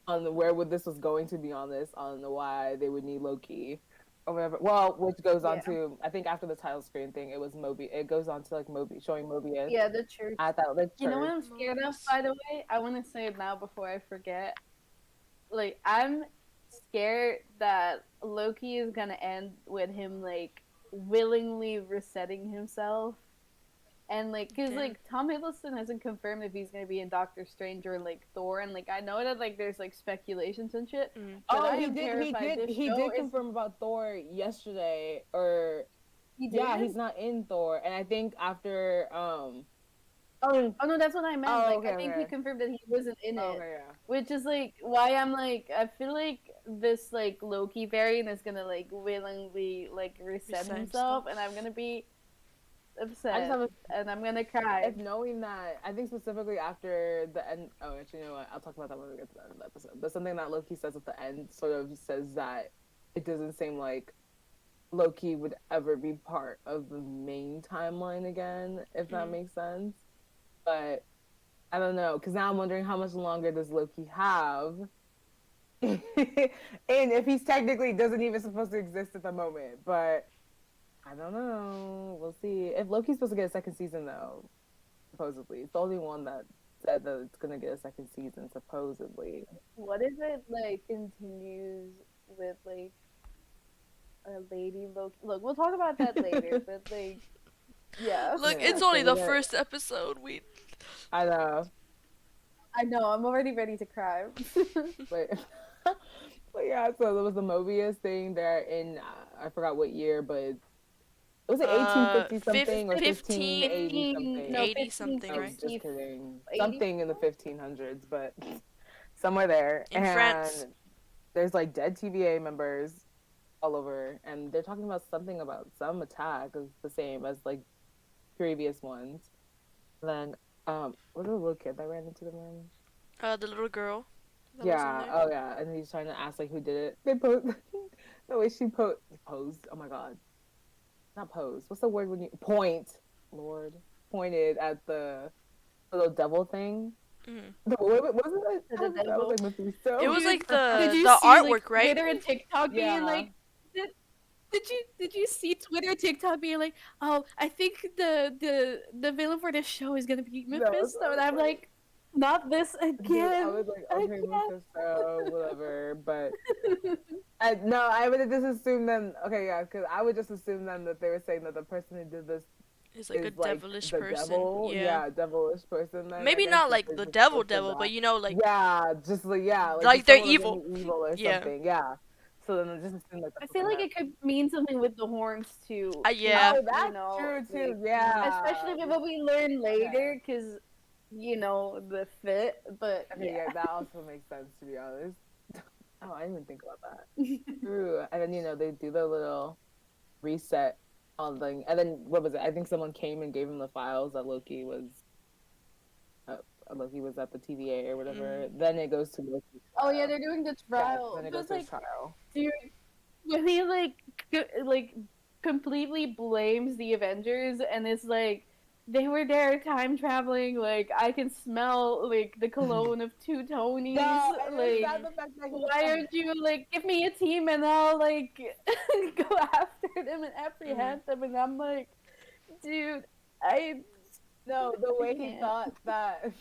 on where would this was going to be on this, on why they would need Loki. Or whatever. Well, which goes on to, I think after the title screen thing, it was Moby. It goes on to like showing Mobius. Yeah, the church. At that like church. You know what I'm scared of, by the way? I want to say it now before I forget. Like, I'm scared that Loki is gonna end with him like willingly resetting himself. And like, cause like Tom Hiddleston hasn't confirmed if he's gonna be in Doctor Strange or like Thor, and like I know that like there's like speculations and shit. Oh, he did confirm about Thor yesterday, or yeah, he's not in Thor, and I think after Oh no, that's what I meant. I think he confirmed that he wasn't in it, which is like why I'm like I feel like this like Loki variant is gonna like willingly like reset himself, and I'm gonna be upset, and I'm gonna cry. If knowing that, I think specifically after the end. Oh, actually, you know what? I'll talk about that when we get to the end of the episode. But something that Loki says at the end sort of says that it doesn't seem like Loki would ever be part of the main timeline again, if that makes sense. But I don't know, because now I'm wondering how much longer does Loki have, and if he's technically doesn't even supposed to exist at the moment, but. I don't know. We'll see. If Loki's supposed to get a second season, though, supposedly. It's the only one that said that it's going to get a second season, supposedly. What if it, like, continues with, like, a lady Loki? Look, we'll talk about that later, but, like, yeah. Look, it's only the first episode. I know. I know. I'm already ready to cry. But yeah, so there was the Mobius thing there in, I forgot what year, but... Was it 1850 something or 1580 something? No, 80 something, right? Just kidding. 80? Something in the 1500s, but somewhere there. In France. There's like dead TVA members all over, and they're talking about something about some attack is the same as like previous ones. And then, was it a little kid that ran into the room? The little girl. Yeah. Oh yeah, and he's trying to ask like who did it. They posed the way she posed. Oh my god. Not pose. What's the word when you pointed at the little devil thing? What was it? That was like Mephisto. It was like the artwork, like, right? Twitter and TikTok being like, did you see Twitter and TikTok being like, oh, I think the villain for this show is gonna be Mephisto, and I'm like, not this again. Dude, I was like, okay, Mephisto, whatever, but. I would just assume then. Okay, yeah, because I would just assume then that they were saying that the person who did this is like a devilish person. Devil. Yeah, devilish person. Then, maybe not like the devil, but you know, like just like like they're evil, or something. Yeah. So then just assume like. I feel like it could mean something with the horns too. Yeah. Oh, that's true too. Yeah. Especially with what we learn later, because you know the fit. But yeah, that also makes sense to be honest. Oh, I didn't even think about that. True. And then, you know, they do the little reset on thing. And then, what was it? I think someone came and gave him the files that Loki was at the TVA or whatever. Then it goes to Loki's trial. Oh, yeah, they're doing the trial. Yeah, then it goes to his trial. Dude, when he, like, completely blames the Avengers and is like, they were there time traveling, like, I can smell, like, the cologne of two Tonys. No, like, why aren't you, like, give me a team and I'll, like, go after them and apprehend them. And I'm like, dude, No, the way he thought that...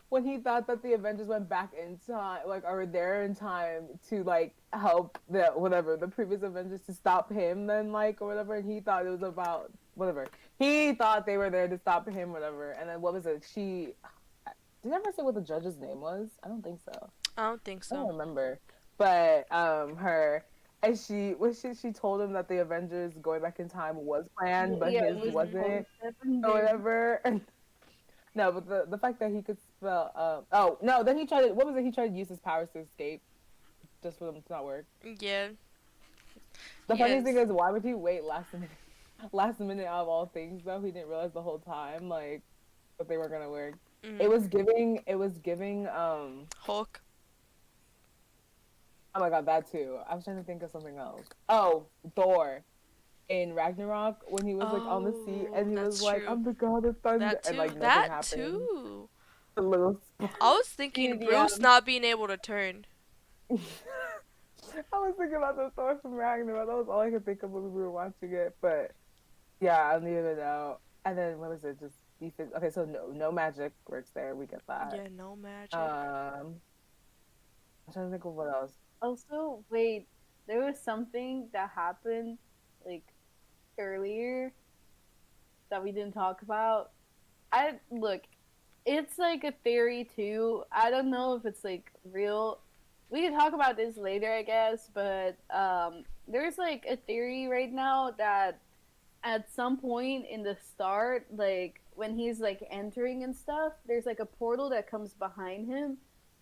When he thought that the Avengers went back in time, like, or there in time to, like, help the previous Avengers to stop him then, like, or whatever, and he thought it was about, whatever. He thought they were there to stop him, whatever, and then what was it? Did I ever say what the judge's name was? I don't think so. I don't think so. I don't remember. But, and she told him that the Avengers going back in time was planned, but his wasn't, or whatever. No, but the fact that he could spell, then he tried to use his powers to escape, just for them to not work. Yeah. The funniest thing is, why would he wait last minute out of all things, though? He didn't realize the whole time, like, that they weren't gonna work. It was giving. It was giving. Hulk. Oh my god, that too. I was trying to think of something else. Oh, Thor in Ragnarok when he was like on the sea and he was that's like, true. "I'm the god of thunder," That and too. like nothing That happened. too. The little. I was thinking Dude, Bruce yeah. not being able to turn. I was thinking about the Thor from Ragnarok. That was all I could think of when we were watching it. But yeah, I don't even know. And then what was it? Just defense. Okay, so no magic works there. We get that. Yeah, no magic. I'm trying to think of what else. Also, wait, there was something that happened like earlier that we didn't talk about. Look, it's like a theory too. I don't know if it's like real. We can talk about this later, I guess, but there's like a theory right now that at some point in the start, like when he's like entering and stuff, there's like a portal that comes behind him,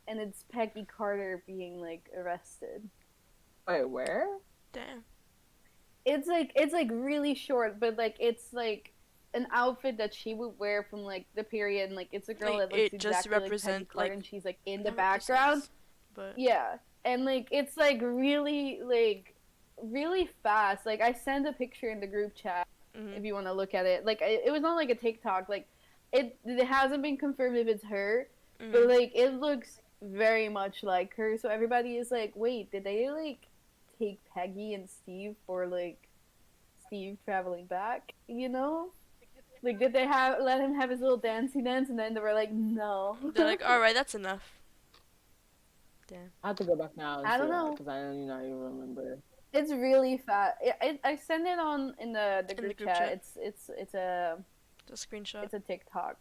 and it's Peggy Carter being like arrested. Wait, where? Damn. It's like really short, but like it's like an outfit that she would wear from like the period, and like it's a girl Like, that looks it just exactly like Peggy represent, Carter, like, and she's like in the that makes sense, background. But Yeah, and like it's like really fast. Like I sent a picture in the group chat mhm. if you want to look at it. Like it was not like a TikTok. Like it hasn't been confirmed if it's her, but Mhm. like it looks very much like her. So everybody is like, wait, did they like take Peggy and Steve for like Steve traveling back? You know? Like did they have let him have his little dancey dance, and then they were like, no. They're like, all right, that's enough. Damn. I have to go back now and I don't see that know. because I don't not even remember. It's really fast. I sent it on in the group group chat. chat. It's a The screenshot. it's a TikTok.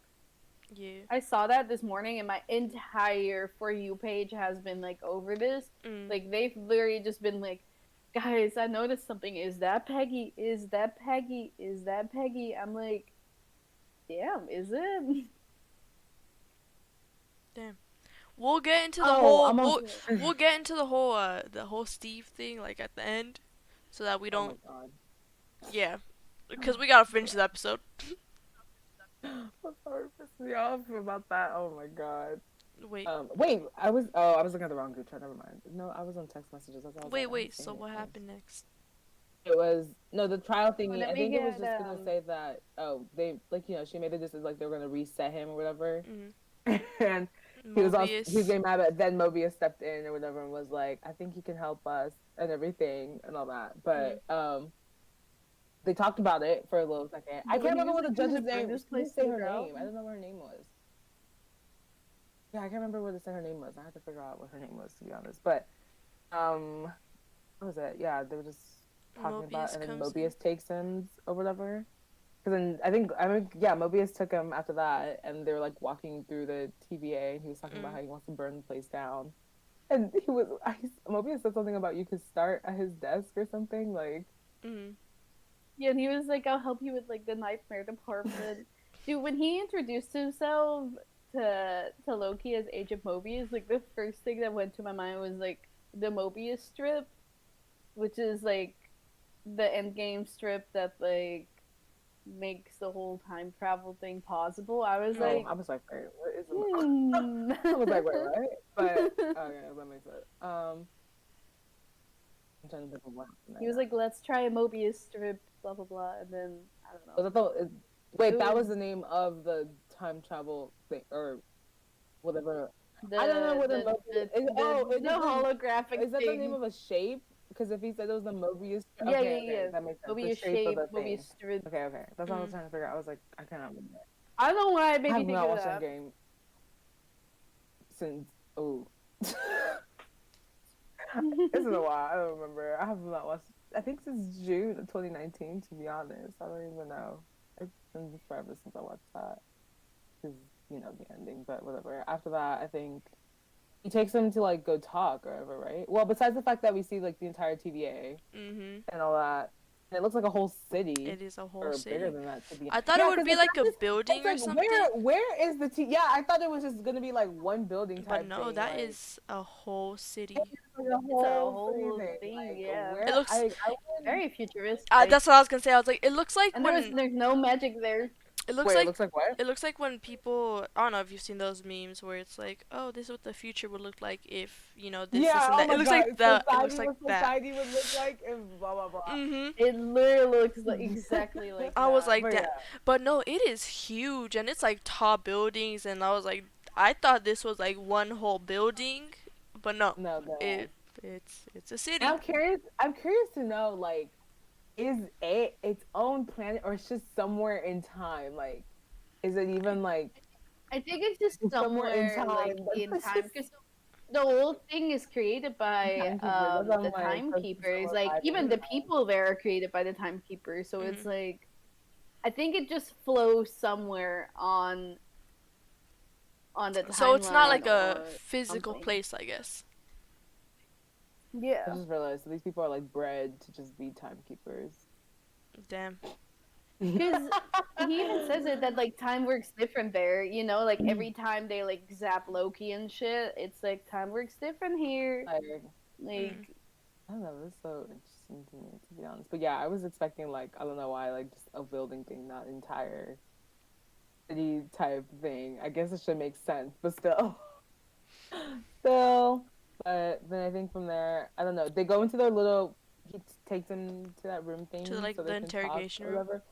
Yeah. I saw that this morning, and my entire For You page has been like over this. Mm. Like they've literally just been like, guys, I noticed something. Is that Peggy? Is that Peggy? Is that Peggy? I'm like, damn, is it? Damn. We'll get into the Oh, whole. I'm We'll, also- we'll get into the whole Steve thing like at the end, so that we don't. Oh my god. Yeah, because we gotta finish the episode. I'm sorry for pissing me off about that. Oh my god. Wait. Wait, I was looking at the wrong group chat. Never mind. No, I was on text messages. That's why I was like, I'm Wait. seeing So it what first. happened next? It was no the trial thingy. Let I me think it was get, just gonna say that they she made it just like they were gonna reset him or whatever, and he was Mobius. getting mad, but then Mobius stepped in or whatever and was like, I think he can help us and everything and all that. But they talked about it for a little second. I can't remember what the judge's name was. Didn't say her name. I don't know what her name was. Yeah, I can't remember what her name was. I had to figure out what her name was to be honest. But what was it? Yeah, they were just talking about, and then Mobius takes him or whatever. Because then I think Mobius took him after that, and they were like walking through the TVA, and he was talking about how he wants to burn the place down. And Mobius said something about you could start at his desk or something like. Yeah, and he was like, I'll help you with like the nightmare department. Dude, when he introduced himself to Loki as Agent Mobius, like the first thing that went to my mind was like the Mobius strip, which is like the Endgame strip that like makes the whole time travel thing possible. I was like, wait, what is it? I was like, wait, what? But okay, that makes sense. I'm trying to think of what. He was like, let's try a Mobius strip, blah blah blah, and then I don't know. That was the name of the time travel thing or whatever. I don't know what the holographic. Is that the name of a shape? Because if he said it was the Mobius, yeah, that makes sense. Mobius the shape, of the Mobius strip. Okay, that's what I was trying to figure out. I was like, I cannot remember. I don't know why it made I me have think not of watched that. that game since This is a while. I don't remember. I have not watched. I think since June of 2019. To be honest, I don't even know. It's been forever since I watched that. Because the ending, but whatever. After that, I think he takes him to like go talk or whatever, right? Well, besides the fact that we see like the entire TVA and all that, and it looks like a whole city. It is a whole or city. Bigger than that, to be I thought it would be like a building or something. Where is the Yeah, I thought it was just gonna be like one building type But no, thing, that like, is a whole city. It's a whole thing, like, yeah. It looks very futuristic. That's what I was gonna say. I was like, it looks like and when there's no magic there. It looks Wait, it like looks like what? it looks like when people, I don't know if you've seen those memes where it's like, oh, this is what the future would look like if, this Yeah, and oh that. It my looks god, like that. It looks society, like what that. society would look like if blah blah blah. Mhm. It literally looks like exactly like I was that. like But that. yeah, But no, it is huge and it's like tall buildings and I was like I thought this was like one whole building, but no. no, no. It it's a city. I'm curious. I'm curious to know, like, is it its own planet or it's just somewhere in time? Like, is it even like I think it's just somewhere in somewhere like time? in It's time just because the whole thing is created by timekeeper. That's what I'm the like. So it's just timekeepers. so Like alive even in the time. people there are created by the timekeepers. So it's Mhm. like I think it just flows somewhere on the So it's not timeline like a or physical something. place, I guess. I Yeah. just realized so these people are like bred to just be timekeepers. Damn. Because he even says it that like time works different there, like every time they like zap Loki and shit, it's like time works different here. Like, Like I don't know, it's so interesting to me, to be honest. But yeah, I was expecting like I don't know why, like just a building thing, not entire city type thing. I guess it should make sense, but still, still. But then I think from there, I don't know. They go into their little. He takes them to that room thing, To like so the they can talk interrogation or room. whatever.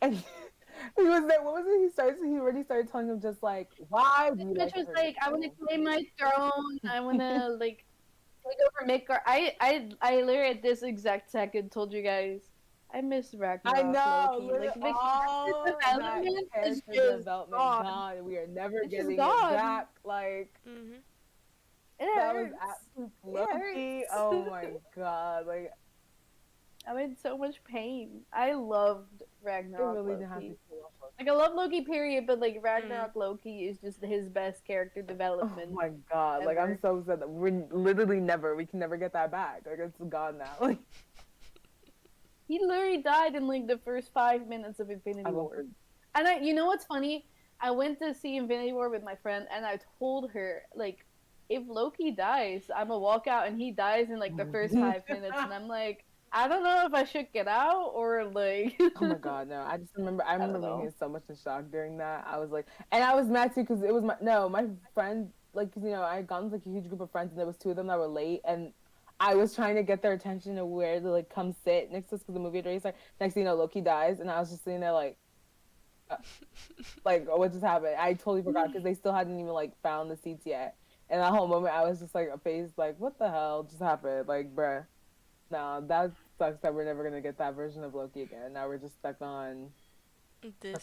And he was there. What was it? He already started telling him just like, why do this you bitch like was hurting like, I want to people? claim my throne. I want to like take over Midgard. I literally at this exact second told you guys, I miss I Ragnarok know, Loki. literally Like the all character that development is character just development gone. gone. We are never It's just getting it gone. back. Like Mhm. It that was hurts. absolute It Loki. hurts. Oh my god! Like I'm in so much pain. I loved it Ragnarok really didn't have to Loki. kill off. Like I love Loki, period, but like Ragnarok Loki is just his best character Oh development. my god! Like I'm Ever. so sad that we're literally never. We can never get that back. Like it's gone now. Like He literally died in like the first 5 minutes of Infinity I love War. her. And you know what's funny? I went to see Infinity War with my friend, and I told her like, if Loki dies, I'm gonna walk out, and he dies in like the first 5 minutes, and I'm like, I don't know if I should get out or like. Oh my god, no! I just remember. I don't remember being know. so much in shock during that. I was like, and I was mad too because it was my friend. Like, 'cause, I had gone with like a huge group of friends, and there was two of them that were late, and I was trying to get their attention to where to like come sit next to us because the movie had already started. Next thing you know, Loki dies, and I was just sitting there uh, like what just happened? I totally forgot because they still hadn't even like found the seats yet. And that whole moment, I was just like a face like, what the hell just happened? Like, bruh, no, that sucks that we're never gonna get that version of Loki again. Now we're just stuck on This this.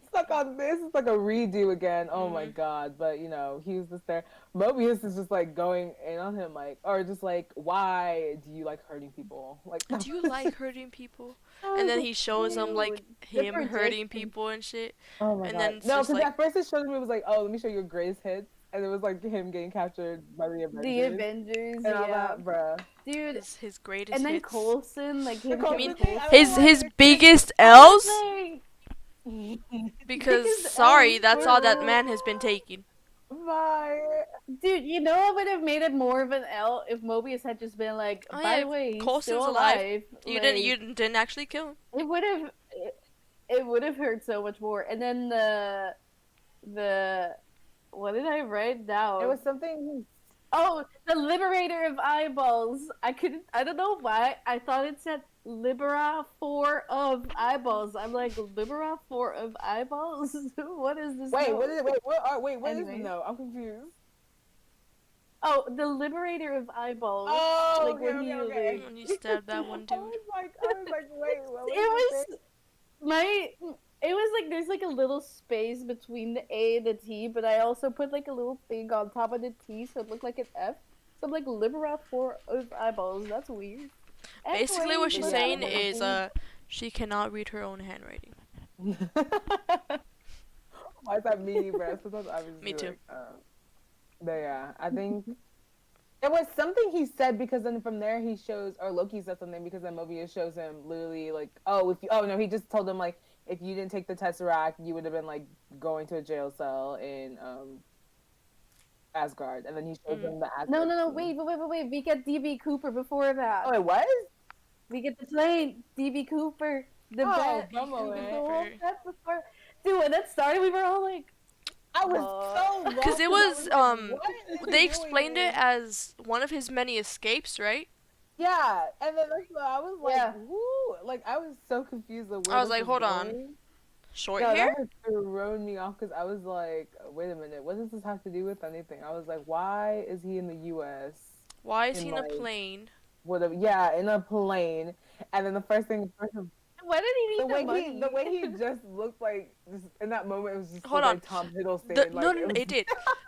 Stuck on this. It's like a redo again. Oh my Mhm. god! But he was just there. Mobius is just like going in on him, like, or just like, why do you like hurting people? Like, Do you like hurting people? And then he shows him like The him hurting projection. people and shit. oh my And god! then it's No, just because like, at first it showed me it was like, oh, let me show you your greatest hits, and it was like him getting captured by the The Avengers Avengers, and all yeah, that, bruh. dude. his greatest And then hits. Coulson, like him Coulson killing thing, I Coulson. don't His know why his it- biggest I L's was like, because biggest sorry, L's, that's all that bro. man has been taking. My Dude, I would have made it more of an L if Mobius had just been like, Oh, by yeah, the way, he's Coulson's still alive. alive. You Like, didn't actually kill him. It would have. It would have hurt so much more. And then the what did I write down? it was something. Oh, the Liberator of Eyeballs. I don't know why. I thought it said Libera 4 of Eyeballs. I'm like, Libera 4 of Eyeballs? What is this? Wait, note? what is it? Wait, what is Anyway. the note? I'm confused. Oh, the Liberator of Eyeballs. Oh, Like, okay, when okay, he, okay. like- When you stabbed that one dude. I was like, wait, what was It was it was like there's like a little space between the A and the T, but I also put like a little thing on top of the T so it looked like an F. So I'm like Libera 4 of Eyeballs. That's weird. Basically, what she's Yeah, saying but- is she cannot read her own handwriting. Why is that me, bro? Sometimes I was Me just too. like, but yeah, I think it was something he said because then from there he shows, or Loki said something because then Mobius shows him literally like, no, he just told him like, if you didn't take the Tesseract, you would have been like going to a jail cell in Asgard, and then he shows him the Asgard. No, scene. wait. We get DB Cooper before that. Oh, it was? We get the plane, DB Cooper. The Oh, bet, bummer, the man. whole bet before. Dude, when that started, we were all like, I was so lost. Because it I was, like, what is he they doing explained here? it as one of his many escapes, right? Yeah, and then that's why I was like, Yeah. woo, like I was so confused of where I was this like, was hold on. going. Short No, hair? that was throwing me off because I was like, wait a minute, what does this have to do with anything? I was like, why is he in the U.S. Why is in he in a like plane? yeah, in a plane? And then the first thing, why did he the need the money? the way he just looked like just in that moment, it was just Hold so on. like Tom Hiddleston. No, Like no, it was, it did.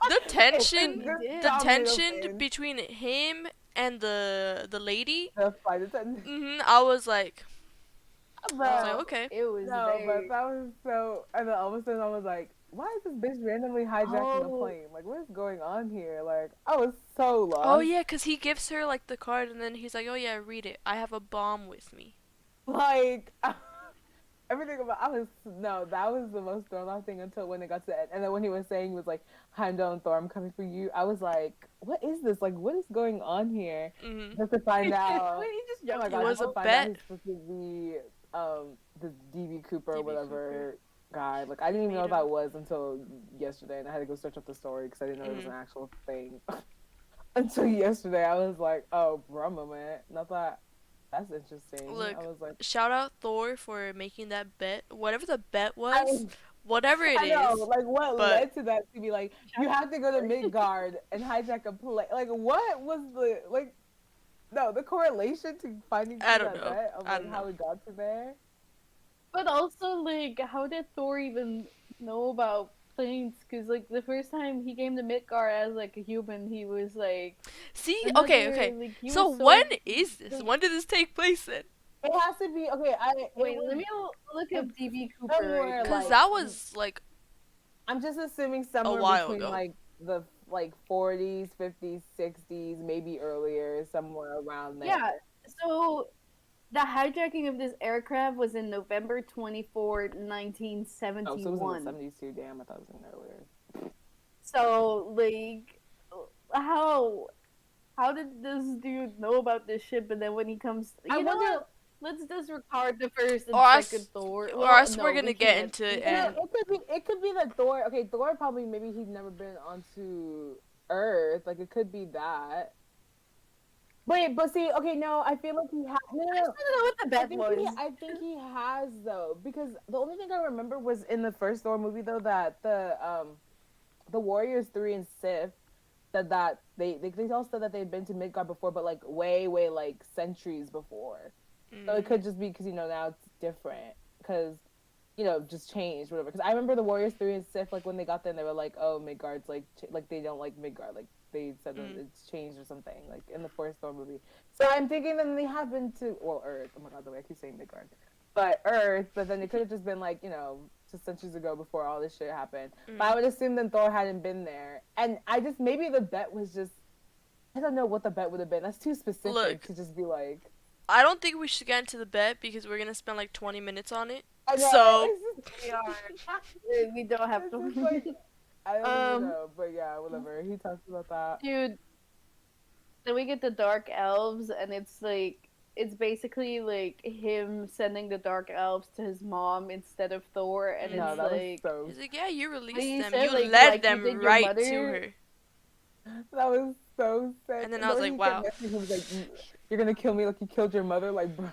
The tension, just did. the Tom tension Hiddleston, between him and the lady. the flight attendant. I was like, Bro, okay. It was no, but very. that was so. And then all of a sudden, I was like, "Why is this bitch randomly hijacking a Oh. plane? Like, what is going on here?" Like, I was so lost. Oh yeah, 'cause he gives her like the card and then he's like, oh yeah, read it. I have a bomb with me. Like, everything about that was the most thrown off thing until when it got to the end. And then when he was saying he was like, Heimdall Thor, I'm coming for you. I was like, what is this? Like, what is going on here? Just to find out. When he just Oh my jumped god! It was just to a find bet. out he's supposed to be the DB Cooper or DB whatever guy. Like, I didn't even know what Made him. that was until yesterday, and I had to go search up the story because I didn't know it was an actual thing. Until yesterday, I was like, oh, Brahma, man. And I thought, that's interesting. Look, I was like, shout out Thor for making that bet. Whatever the bet was, I, whatever it I know, is. like, what but- led to that to be like, you have to go to Midgard and hijack a plane? Like, what was the, like, no, the correlation to finding I don't that know. bet of I like, don't how know. it got to there? But also, like, how did Thor even know about planes? Because, like, the first time he came to Midgard as, like, a human, he was, like... See, another, okay. Like, he So was when is this? like- When did this take place then? It has to be, okay, Wait, let me look up DB Cooper. somewhere, Right now. Because like- that was like I'm just assuming somewhere while between ago. like the 40s, 50s, 60s, maybe earlier, somewhere around there. Yeah, so the hijacking of this aircraft was in November 24, 1971. Oh, so it was in the 70s too. Damn, I thought it was in earlier. So, like, how did this dude know about this shit? But then when he comes, you know what? Let's disregard the first and second Thor. Or else we're gonna get can't. into We it can't. and It could be that Thor. Okay, Thor probably maybe he'd never been onto Earth. Like it could be that. Wait, but see, okay, no, I feel like he has. No, I just don't know what the bet was. I think he has though, because the only thing I remember was in the first Thor movie though that the Warriors 3 and Sif said that they all said that they'd been to Midgard before, but like way like centuries before. So it could just be because now it's different because just changed whatever. Because I remember the Warriors 3 and Sif like when they got there they were like, oh, Midgard's like they don't like Midgard, like they said that it's changed or something like in the first Thor movie. So I'm thinking that they have been to Earth. Oh my god, the way I keep saying Midgard, but Earth. But then it could have just been like just centuries ago before all this shit happened. But I would assume then Thor hadn't been there, and I just maybe the bet was just I don't know what the bet would have been. That's too specific to just be like. I don't think we should get into the bet because we're gonna spend like 20 minutes on it. I know, So We don't have to. It's just like, I don't even know, but yeah, whatever. He talks about that. Dude, then we get the Dark Elves, and it's basically like him sending the Dark Elves to his mom instead of Thor, and No, it's that like was so. he's like, yeah, you released he them. said, You like, led you them did your right mother. to her. That was so sick. And then I was like, wow. He was like, "You're gonna kill me like you killed your mother," like, bro.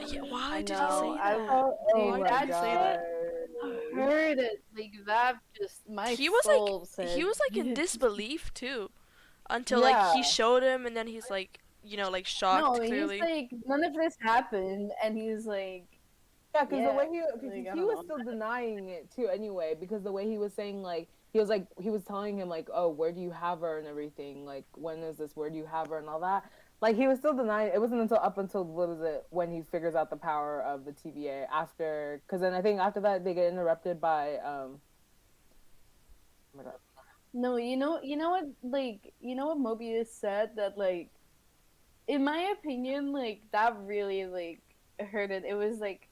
Yeah, why did he know, say I- that? Oh Dude, my that's god. I heard it. Like that, just my He was soul like said. he was like in disbelief too, until like he Yeah. showed him, and then he's like like shocked No, clearly. he's like none of this happened, and he's like, Yeah, because Yeah, the way like, I he don't was know. still denying it too anyway, because the way he was saying like he was telling him like, oh, where do you have her and everything, like when is this, where do you have her and all that, like he was still denying. It wasn't until what was it when he figures out the power of the TVA after, because then I think after that they get interrupted by oh my god. no, you know what, like what Mobius said that like, in my opinion, like that really like hurt it. It was like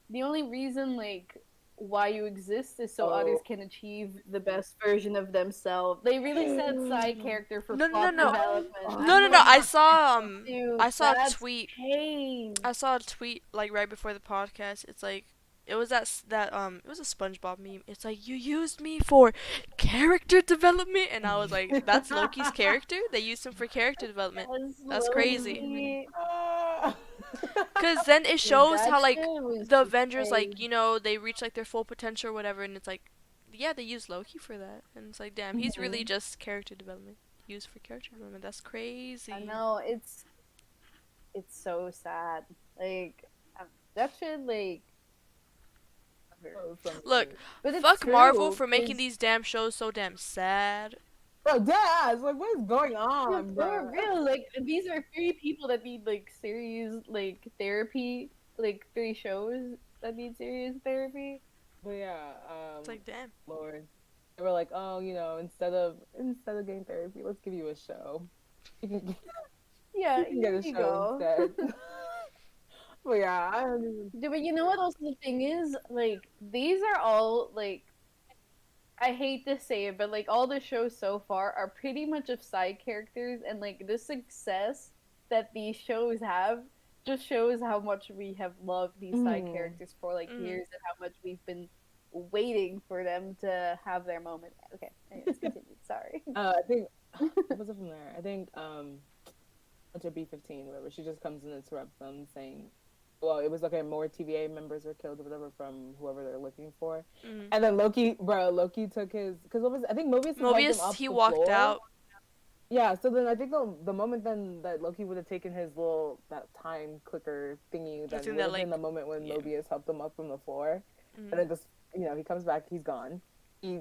the only reason like why you exist is so Oh. others can achieve the best version of themselves. They really said side character for No, plot no. development. No, I'm like, I saw dude, I saw a that's tweet. pain. I saw a tweet like right before the podcast. It's like it was it was a SpongeBob meme. It's like you used me for character development, and I was like, that's Loki's character. They used him for character development. That's crazy. Loki. Cause then it shows That how like shit was the Avengers crazy. they reach like their full potential or whatever, and it's like, yeah, they use Loki for that, and it's like, damn, he's really just character development used for character development. That's crazy. I know it's so sad. Like that shit like. Look, But it's fuck true, Marvel for making 'cause- these damn shows so damn sad. Bro, deadass, like what is going on, Yeah, bro? for real, like these are 3 people that need like serious like therapy, like 3 shows that need serious therapy. But yeah, It's like, damn. Lord, they were like, oh, you know, instead of getting therapy, let's give you a show. You can, Yeah, you can get a you show go. instead. But yeah, I don't even. Yeah, but you know what? Also, the thing is, like, these are all like, I hate to say it, but like all the shows so far are pretty much of side characters, and like the success that these shows have just shows how much we have loved these side characters for like years, and how much we've been waiting for them to have their moment. Okay, anyways, continue. Sorry. I think what was it from there? I think what's her B-15, whatever. She just comes and interrupts them, saying, "Well, it was okay. More TVA members were killed, or whatever, from whoever they're looking for." And then Loki took his because what was I think Mobius He walked out. Yeah, so then I think the moment then that Loki would have taken his that time clicker thingy, then would have been the moment when Mobius helped him up from the floor, and then just he comes back, he's gone. He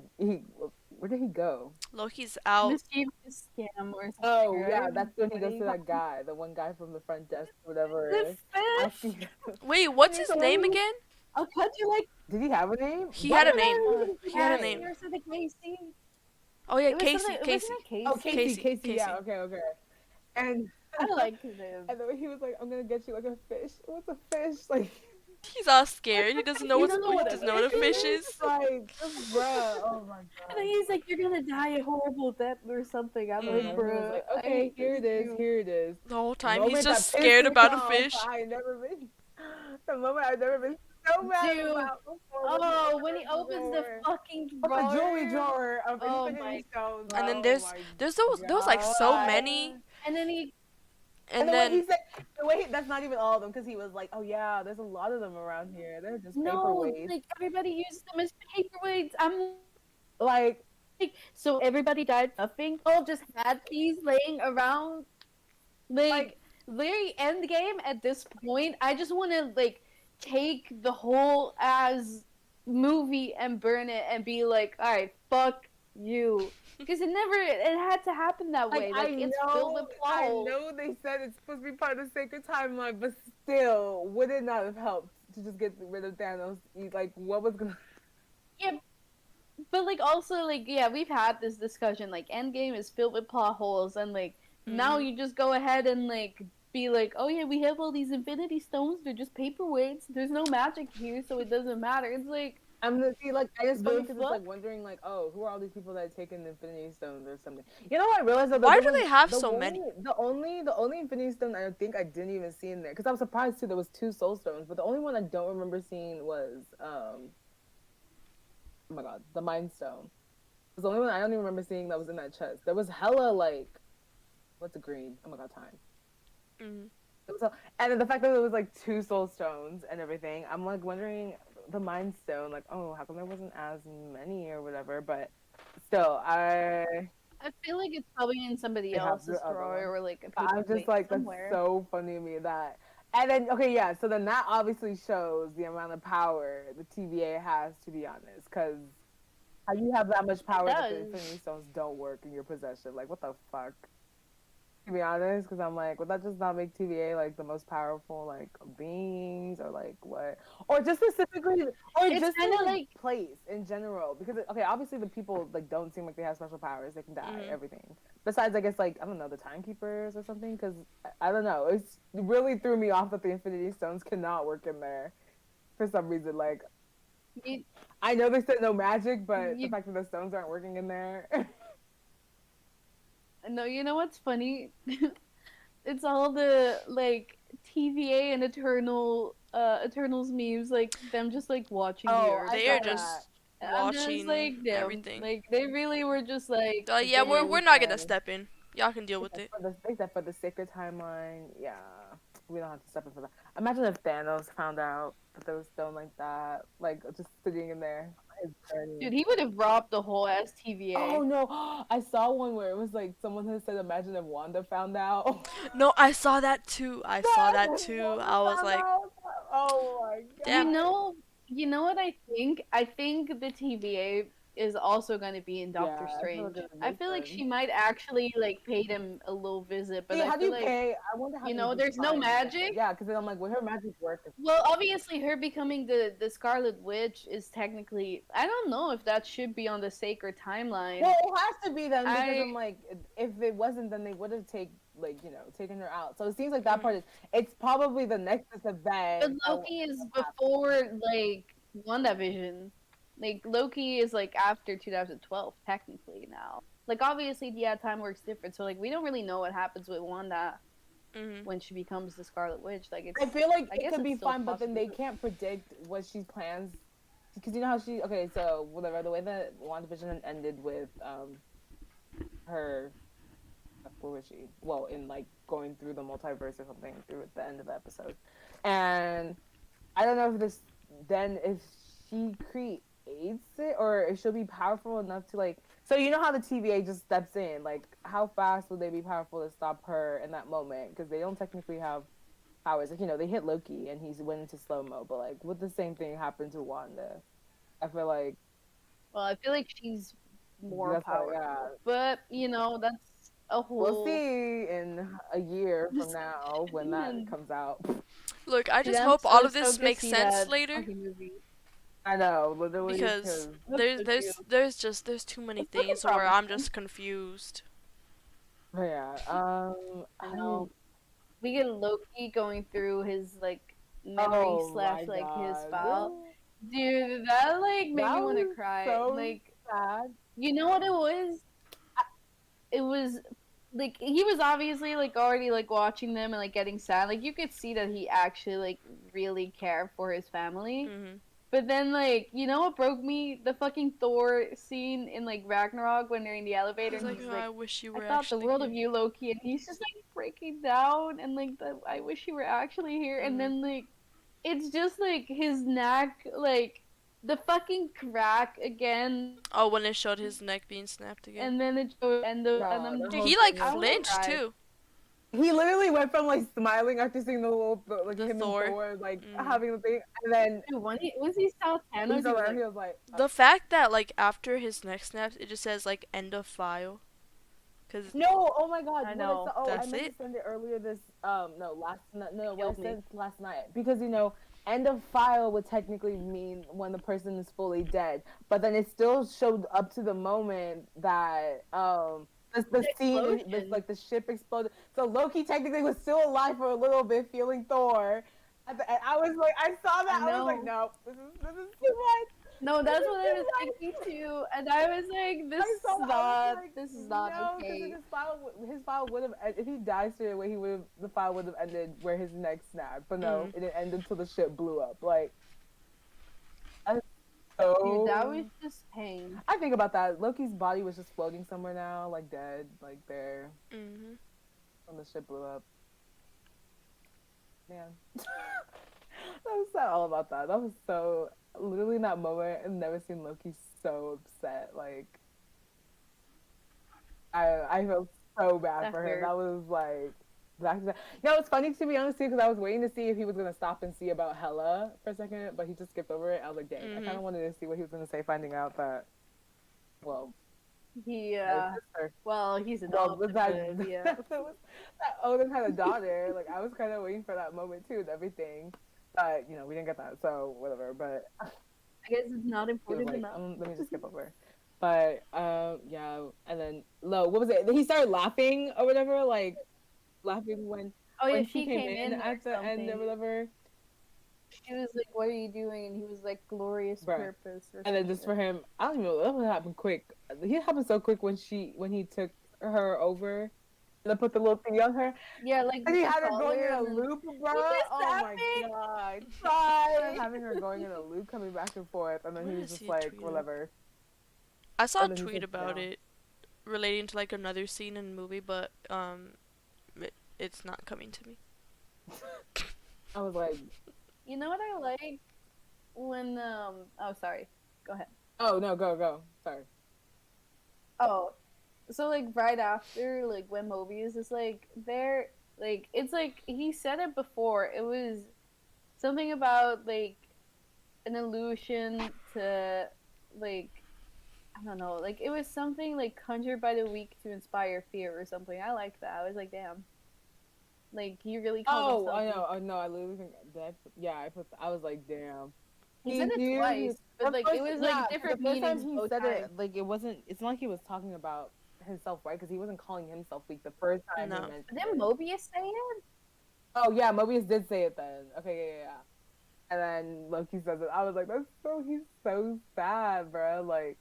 where did he go? Loki's out. Mischievous scam or something. Oh yeah, that's when he goes to that guy, the one guy from the front desk, whatever it is. Fish. Wait, what's his name again? I'll cut you like. Did he have a name? He had a name. He had a name. Or something Casey. Oh yeah, It was Casey. something- Casey. wasn't it Oh, Casey? Casey. Yeah, okay. And I like him. and then he was like, "I'm gonna get you like a fish." What's a fish? Like He's all scared. He doesn't know he what doesn't know what a fish is. Like, bruh, oh my And then he's like, "You're gonna die a horrible death or something." I'm like, god. bro. Like, okay, here it is. The whole time Moment he's that just pissed scared me about a off, fish. I ain't never been. The moment I've never been so mad Dude. about before. Oh, when he opens the fucking drawer. the jewelry drawer of Oh Infinity my Stones. And then Oh there's my those like so God. many. And then he. And the way then he said, that's not even all of them, because he was like, "Oh yeah, there's a lot of them around here. They're just No, paperweights." like everybody uses them as paperweights. I'm Like, so everybody died nothing. Oh, just had these laying around. Like very end game at this point. I just want to like take the whole as movie and burn it and be like, all right, fuck you, because it had to happen that way. Like it's filled with plot I holes. know they said it's supposed to be part of the sacred timeline, but still, would it not have helped to just get rid of Thanos? Like, what was gonna? Yeah, but like also like yeah, we've had this discussion. Like Endgame is filled with plot holes, and like now you just go ahead and like be like, oh yeah, we have all these Infinity Stones. They're just paperweights. There's no magic here, so it doesn't matter. It's like. I'm gonna see, like, I just funny The because it's fuck? like wondering, like, oh, who are all these people that have taken the Infinity Stones or something? You know what I realized? That why do they have so many? The only Infinity Stone I think I didn't even see in there, because I was surprised too. There was 2 Soul Stones, but the only one I don't remember seeing was oh my god, the Mind Stone. It was the only one I don't even remember seeing that was in that chest. There was hella like, what's a green? Oh my god, time. And then the fact that there was like 2 Soul Stones and everything, I'm like wondering. The Mind Stone, like, oh, how come there wasn't as many or whatever? But still, I feel like it's probably in somebody It has else's the other drawer or like a I'm just paperweight like, somewhere. that's so funny to me that. And then, okay, yeah, so then that obviously shows the amount of power the TVA has, to be honest, because how you have that much power that the does. Infinity Stones don't work in your possession? Like, what the fuck? To be honest, because I'm like, would that just not make TVA like the most powerful like beings, or like what, or just specifically, or It's just kinda in, like- place in general? Because okay, obviously the people like don't seem like they have special powers; they can die, everything. Besides, I guess like I don't know, the timekeepers or something. Because I don't know, it really threw me off that the Infinity Stones cannot work in there for some reason. Like, You, I know they said no magic, but the you, fact that the stones aren't working in there. no, you know what's funny? It's all the like TVA and Eternals memes, like them just like watching the Oh, Earth. I They are saw And that. just I'm just watching like them. everything. Like they really were just like, Yeah, They we're really not gonna said, step in. Y'all can deal with it. except for the sacred timeline. Yeah, we don't have to step in for that. Imagine if Thanos found out that there was stone like that, like just sitting in there. His journey. dude, he would have robbed the whole ass TVA. Oh no! I saw one where it was like someone had said, "Imagine if Wanda found out." No, I saw that too. I saw that too. Wanda I was found like, out. Oh my damn. god! You know what I think? I think the TVA is also going to be in Doctor Yeah, I feel like Strange. it I makes feel like sense. she might actually like pay them a little visit, but See, I how do feel you like pay? I wonder how you they know, just there's no find it. magic. Yeah, because then I'm like, would her magic work? Well, obviously, her becoming the Scarlet Witch is technically. I don't know if that should be on the sacred timeline. Well, it has to be then because I- I'm like, if it wasn't, then they would have taken her out. So it seems like that Mhm. part is. It's probably the Nexus event. But Loki is before like WandaVision. Like Loki is like after 2012 technically now. Like obviously, yeah, time works different. So like we don't really know what happens with Wanda Mhm. when she becomes the Scarlet Witch. Like it's. I feel like I it guess could it's be still fine, but then they possible. can't predict what she plans. Because you know how she. Okay, so whatever the way that WandaVision ended with her. Where was she? Well, in like going through the multiverse or something through at the end of the episode, and I don't know if this then if she creates it or if she'll be powerful enough to like. So you know how the TVA just steps in. Like, how fast would they be powerful to stop her in that moment? Because they don't technically have powers. Like, you know, they hit Loki and he's went into slow mo. But like, would the same thing happen to Wanda? I feel like Well, I feel like she's more that's powerful. yeah. But you know, that's a whole. We'll see in a year from now when that comes out. Look, I just I'm hope so all of this stoked to makes see sense that later fucking movie. I know, literally, because That's so there's too many It's looking things where I'm promising. just confused. But yeah, I know. We get Loki going through his like memory oh slash my like his God. file. Dude, that like made That me want to was cry. so Like, sad. you know what it was? It was like he was obviously like already like watching them and like getting sad. Like you could see that he actually like really cared for his family. Mhm. But then like you know what broke me? The fucking Thor scene in like Ragnarok when they're in the elevator He's and like, he's oh, like, I wish you I were thought the actually world here. of you, Loki, and he's just like breaking down and like I wish you were actually here. And Mhm. then like it's just like his neck, like the fucking crack again, Oh, when it showed his neck being snapped again. and then it showed and No, I'm the Dude, just, whole he like thing I was- wanna flinched cry. too. He literally went from like smiling after seeing the little like The him Thor. and Thor like Mhm. having the thing, and then Dude, when he saw Thanos, he's he was around. like, He was like, The fact that like after his neck snaps, it just says like end of file. Cause no, oh my God, I what know. saw, oh, I That's meant it? to send it earlier this no last no what I Killed me. sent last night because you know end of file would technically mean when the person is fully dead, but then it still showed up to the moment that the scene explosion. like the ship exploded, so Loki technically was still alive for a little bit feeling Thor. And I was like, I saw that, I was like, know. no, this is too much. No, that's what I was Like- thinking too, and I was like, this I is saw that, I was not, like, this is not no, because okay. his file would have if he died straight away, the file would have ended where his neck snapped. But no, it didn't end until the ship blew up. Like, that's so. Dude, that was just pain. I think about that. Loki's body was just floating somewhere now, like dead, like there mhm. when the ship blew up. Man, that was sad all about that. That was so literally in that moment. I've never seen Loki so upset. Like, I felt so bad That for him. hurt. That was like back to back. You know, it's funny to be honest too, because I was waiting to see if he was gonna stop and see about Hela for a second, but he just skipped over it. I was like, dang, I kind of wanted to see what he was gonna say, finding out that, well, He, his sister. well, he's Well, adopted, that, but yeah. that Odin had a daughter. Like, I was kind of waiting for that moment too and everything, but you know, we didn't get that, so whatever. But I guess it's not he was important like, enough. let me just skip over. But yeah, and then what was it? He started laughing or whatever, like laughing when Oh yeah, when she came in at the end or whatever. She was like, "What are you doing?" And he was like, "Glorious Bruh. purpose." Or And then some just shit. for him, I don't even know that would happen quick. He happened so quick when he took her over and then put the little thing on her. Yeah, like And he the had her going in collar, a and then loop, bro. he just Oh tapped my me. god. Tried having her going in a loop, coming back and forth, and then Where he did I was just see a like, tweet of? whatever. I saw a And then he tweet sits about down. it relating to like another scene in the movie, but it's not coming to me. I was like, You know what I like when oh sorry, go ahead. oh no, go. Sorry. Oh, so like right after like when Mobius is like there, like it's like he said it before. It was something about like an illusion to like I don't know, like it was something like conjured by the weak to inspire fear or something. I like that. I was like, damn, like he really called Oh, himself I know. weak. I know. I literally think that. Yeah, I was like, damn. He He said it knew. twice, but The like it first, was yeah, like 'cause the different first time meanings he both said it, times. like it wasn't. It's not like he was talking about himself, right? Because he wasn't calling himself weak the first time he No. mentioned But then it. Mobius say it. Oh yeah, Mobius did say it then. Okay, yeah. And then Loki says it. I was like, he's so sad, bro. Like,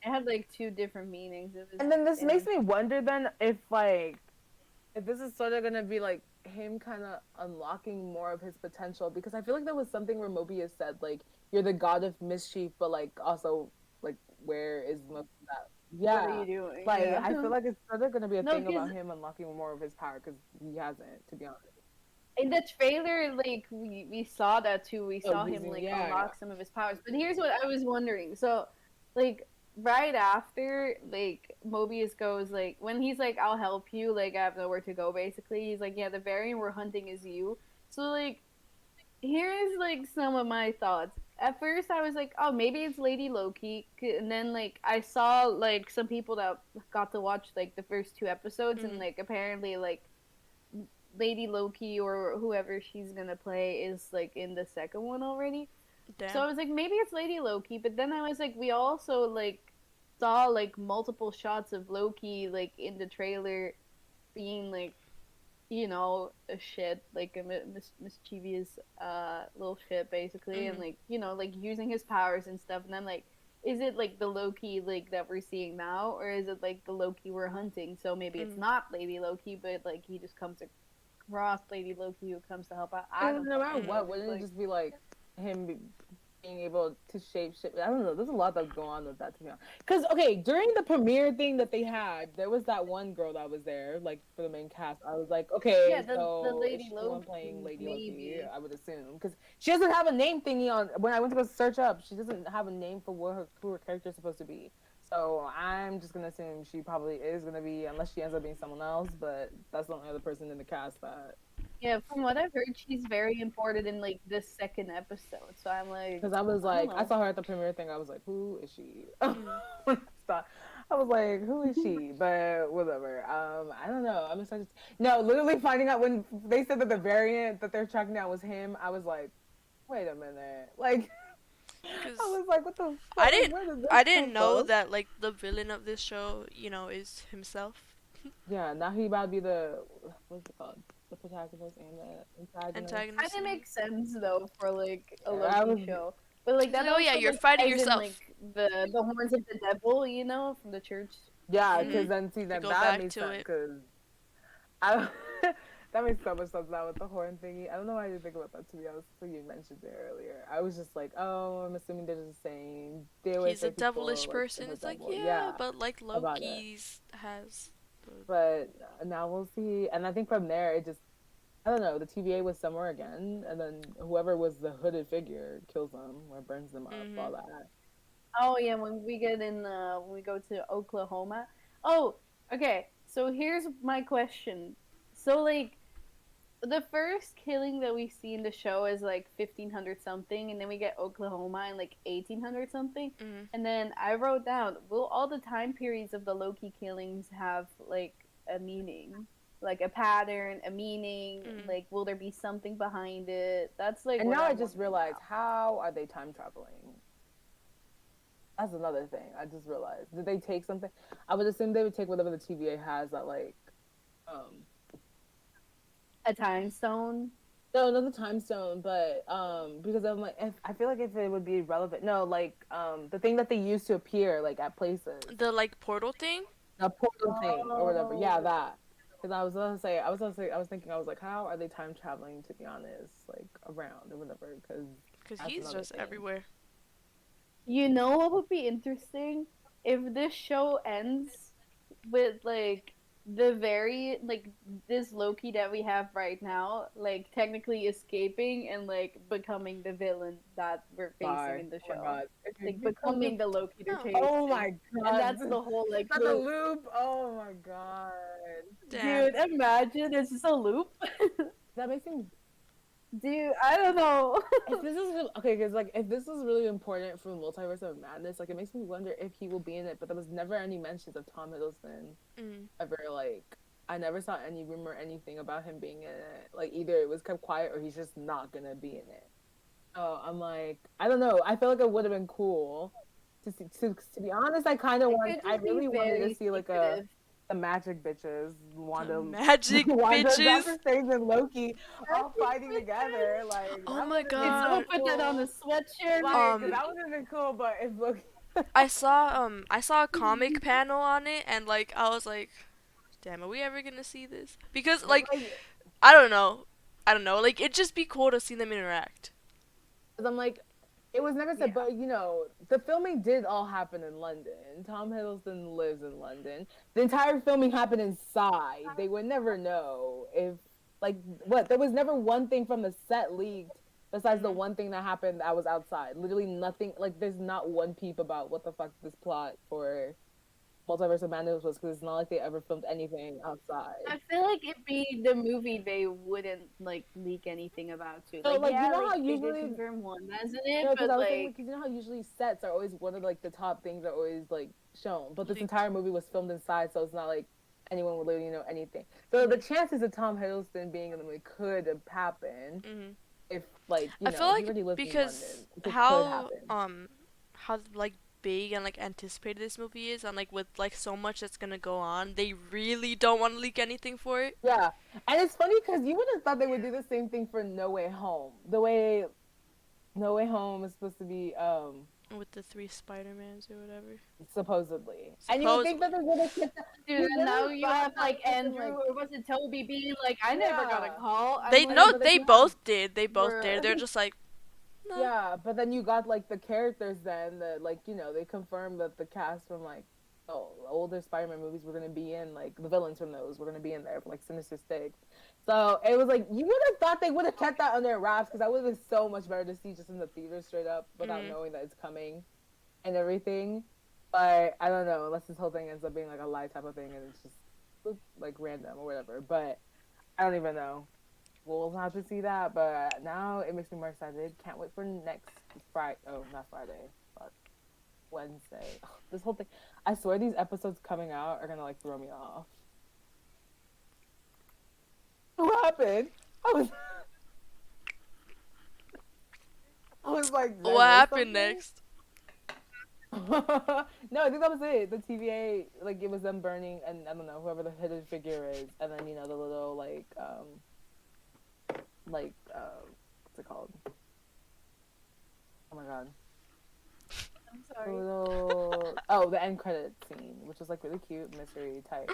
It had like two different meanings. It was and then this makes damn. me wonder then if this is sort of gonna be like him kind of unlocking more of his potential, because I feel like there was something where Mobius said like you're the god of mischief, but like also like where is most of that? What are Yeah, you doing? like Yeah. I feel like it's sort of gonna be a No, thing because about him unlocking more of his power because he hasn't, to be honest. in the trailer, like we saw that too. We Oh, saw him using like yeah. unlock some of his powers. But here's what I was wondering. So, like right after like Mobius goes like when he's like I'll help you, like I have nowhere to go basically. He's like yeah, the variant we're hunting is you. So like here's like some of my thoughts. At first, I was like, oh, maybe it's Lady Loki, and then like I saw like some people that got to watch like the first two episodes, and Mhm. like apparently like Lady Loki or whoever she's gonna play is like in the second one already. So I Damn. was like, maybe it's Lady Loki, but then I was like, we also like saw like multiple shots of Loki like in the trailer being like a shit, like a mischievous little shit basically, and Mhm. like like using his powers and stuff. And I'm like, is it like the Loki like that we're seeing now, or is it like the Loki we're hunting? So maybe it's Mhm. not Lady Loki, but like he just comes across Lady Loki who comes to help out. I And don't no matter fucking know. what, It's wouldn't it like just be like him being able to shape shift? I don't know. There's a lot that's going on with that, to be honest. Because okay, during the premiere thing that they had, there was that one girl that was there, like for the main cast. I was like, yeah, okay, the so is Lady she the one playing Loki Lady Loki? maybe. I would assume because she doesn't have a name thingy on. When I went to go search up, she doesn't have a name for who her character is supposed to be. So I'm just gonna assume she probably is gonna be, unless she ends up being someone else. But that's the only other person in the cast that. Yeah, from what I've heard, she's very important in like this second episode. So I'm like, Because I was I don't like, I know. saw her at the premiere thing. I was like, who is she? Mhm. I was like, who is she? But whatever. I don't know. I'm excited. No, literally finding out when they said that the variant that they're tracking down was him, I was like, wait a minute. Like, I Cause was like, what the I fuck? didn't Where did this I come didn't know from? that like the villain of this show, is himself. Yeah, now he about to be the, what's it called? The protagonist and the antagonist. Kind Antagonist. of makes sense though for like a I Loki was, show, but like He's that like, oh yeah, also you're like fighting ties in yourself. like the horns of the devil, from the church. yeah, because Mhm. then see, To then go that back makes to sense. it. Because I, that makes so much sense now with the horn thingy. I don't know why I didn't think about that, to be honest. So you mentioned it earlier. I was just like, oh, I'm assuming they're just saying they always He's a say people devilish like person. in the It's like, devil, yeah, yeah, but like about it. Loki's has the But now we'll see. And I think from there, it just I don't know. The TVA was somewhere again, and then whoever was the hooded figure kills them or burns them up. All Mhm. that. Oh yeah, when we go to Oklahoma. Oh, okay. So here's my question. So like the first killing that we see in the show is like 1500 something, and then we get Oklahoma in like 1800 something. Mhm. And then I wrote down, will all the time periods of the Loki killings have like a meaning? Like a pattern, a meaning, Mhm. like will there be something behind it? That's like And what now I I'm just wondering realized now. how are they time traveling? That's another thing. I just realized. Did they take something? I would assume they would take whatever the TVA has that um A time stone. No, not the time stone, but because I'm like, I feel like if it would be relevant, no, like the thing that they use to appear like at places, The like portal thing. a portal thing or whatever. Yeah, Oh. that. Because I was thinking, I was like, how are they time traveling? To be honest, like around or whatever, because Because that's he's another just thing. everywhere. You know what would be interesting? If this show ends with like the very like this Loki that we have right now, like technically escaping and like becoming the villain that we're facing in the Oh my show. god. Like becoming the Loki they're Oh. chasing. Oh my god. And that's the whole like That's a loop. loop. Oh my god. Damn. Dude, imagine it's just a loop. That makes me. Dude, I don't know. If this is okay, because like if this is really important for Multiverse of Madness, like it makes me wonder if he will be in it. But there was never any mentions of Tom Hiddleston Mm. ever. Like I never saw any rumor or anything about him being in it. Like either it was kept quiet or he's just not gonna be in it. So I'm like, I don't know. I feel like it would have been cool to see. To be honest, I kind of It want. could I just be really wanted to very see like secretive. the magic bitches, Wanda, Magic Wanda, bitches. Doctor Strange, and Loki all fighting together. Like Oh that my would've been Did God. someone so put that on a cool. sweatshirt? Like that would have been cool. But if Loki, I saw a comic panel on it, and like I was like, damn, are we ever gonna see this? Because like I don't know, like it'd just be cool to see them interact. because I'm like, it was never said, Yeah. but you know, the filming did all happen in London. Tom Hiddleston lives in London. The entire filming happened inside. They would never know if, like, what? There was never one thing from the set leaked besides the one thing that happened that was outside. Literally nothing. Like, there's not one peep about what the fuck this plot for Multiverse of Madness was, because it's not like they ever filmed anything outside. I feel like it'd be the movie they wouldn't like leak anything about too. So, like, you yeah, know like, how they usually- did confirm one, isn't it? No, because But I was saying, like, because you know how usually sets are always one of like the top things that are always like shown, but this Leaked. entire movie was filmed inside, so it's not like anyone would literally know anything. So the chances of Tom Hiddleston being in the movie could have happened Hmm. if, like, you I know, feel he like already lives in because London. It could how happen. how like big and like anticipated this movie is, and like with like so much that's gonna go on, they really don't want to leak anything for it. Yeah, and it's funny because you would have thought they would do the same thing for No Way Home. The way No Way Home is supposed to be With the 3 Spider-Mans or whatever. supposedly, and you would think that they're gonna keep that. dude, You and now never you thought have that like person, Andrew like- or was it Toby being like, I never got a Yeah. call. I'm They like, no, but they then you both did. They both Bruh. did. They're just like, no. Yeah, but then you got like the characters then that, like, you know, they confirmed that the cast from like older Spider-Man movies were gonna be in, like the villains from those were gonna be in there for like Sinister Six. So it was like you would have thought they would have kept that under wraps, because that would have been so much better to see just in the theater straight up without knowing that it's coming and everything. But I don't know, unless this whole thing ends up being like a lie type of thing and it's just like random or whatever. But I don't even know. We'll have to see that, but now it makes me more excited. Can't wait for next Friday. Oh, not Friday, but Wednesday. Ugh, this whole thing. I swear these episodes coming out are gonna like throw me off. What happened? I was like, did I What miss happened something? next? No, I think that was it. The TVA, like it was them burning, and I don't know, whoever the hidden figure is, and then, you know, the little what's it called? Oh my god. I'm The sorry. little the end credit scene, which was like really cute, mystery type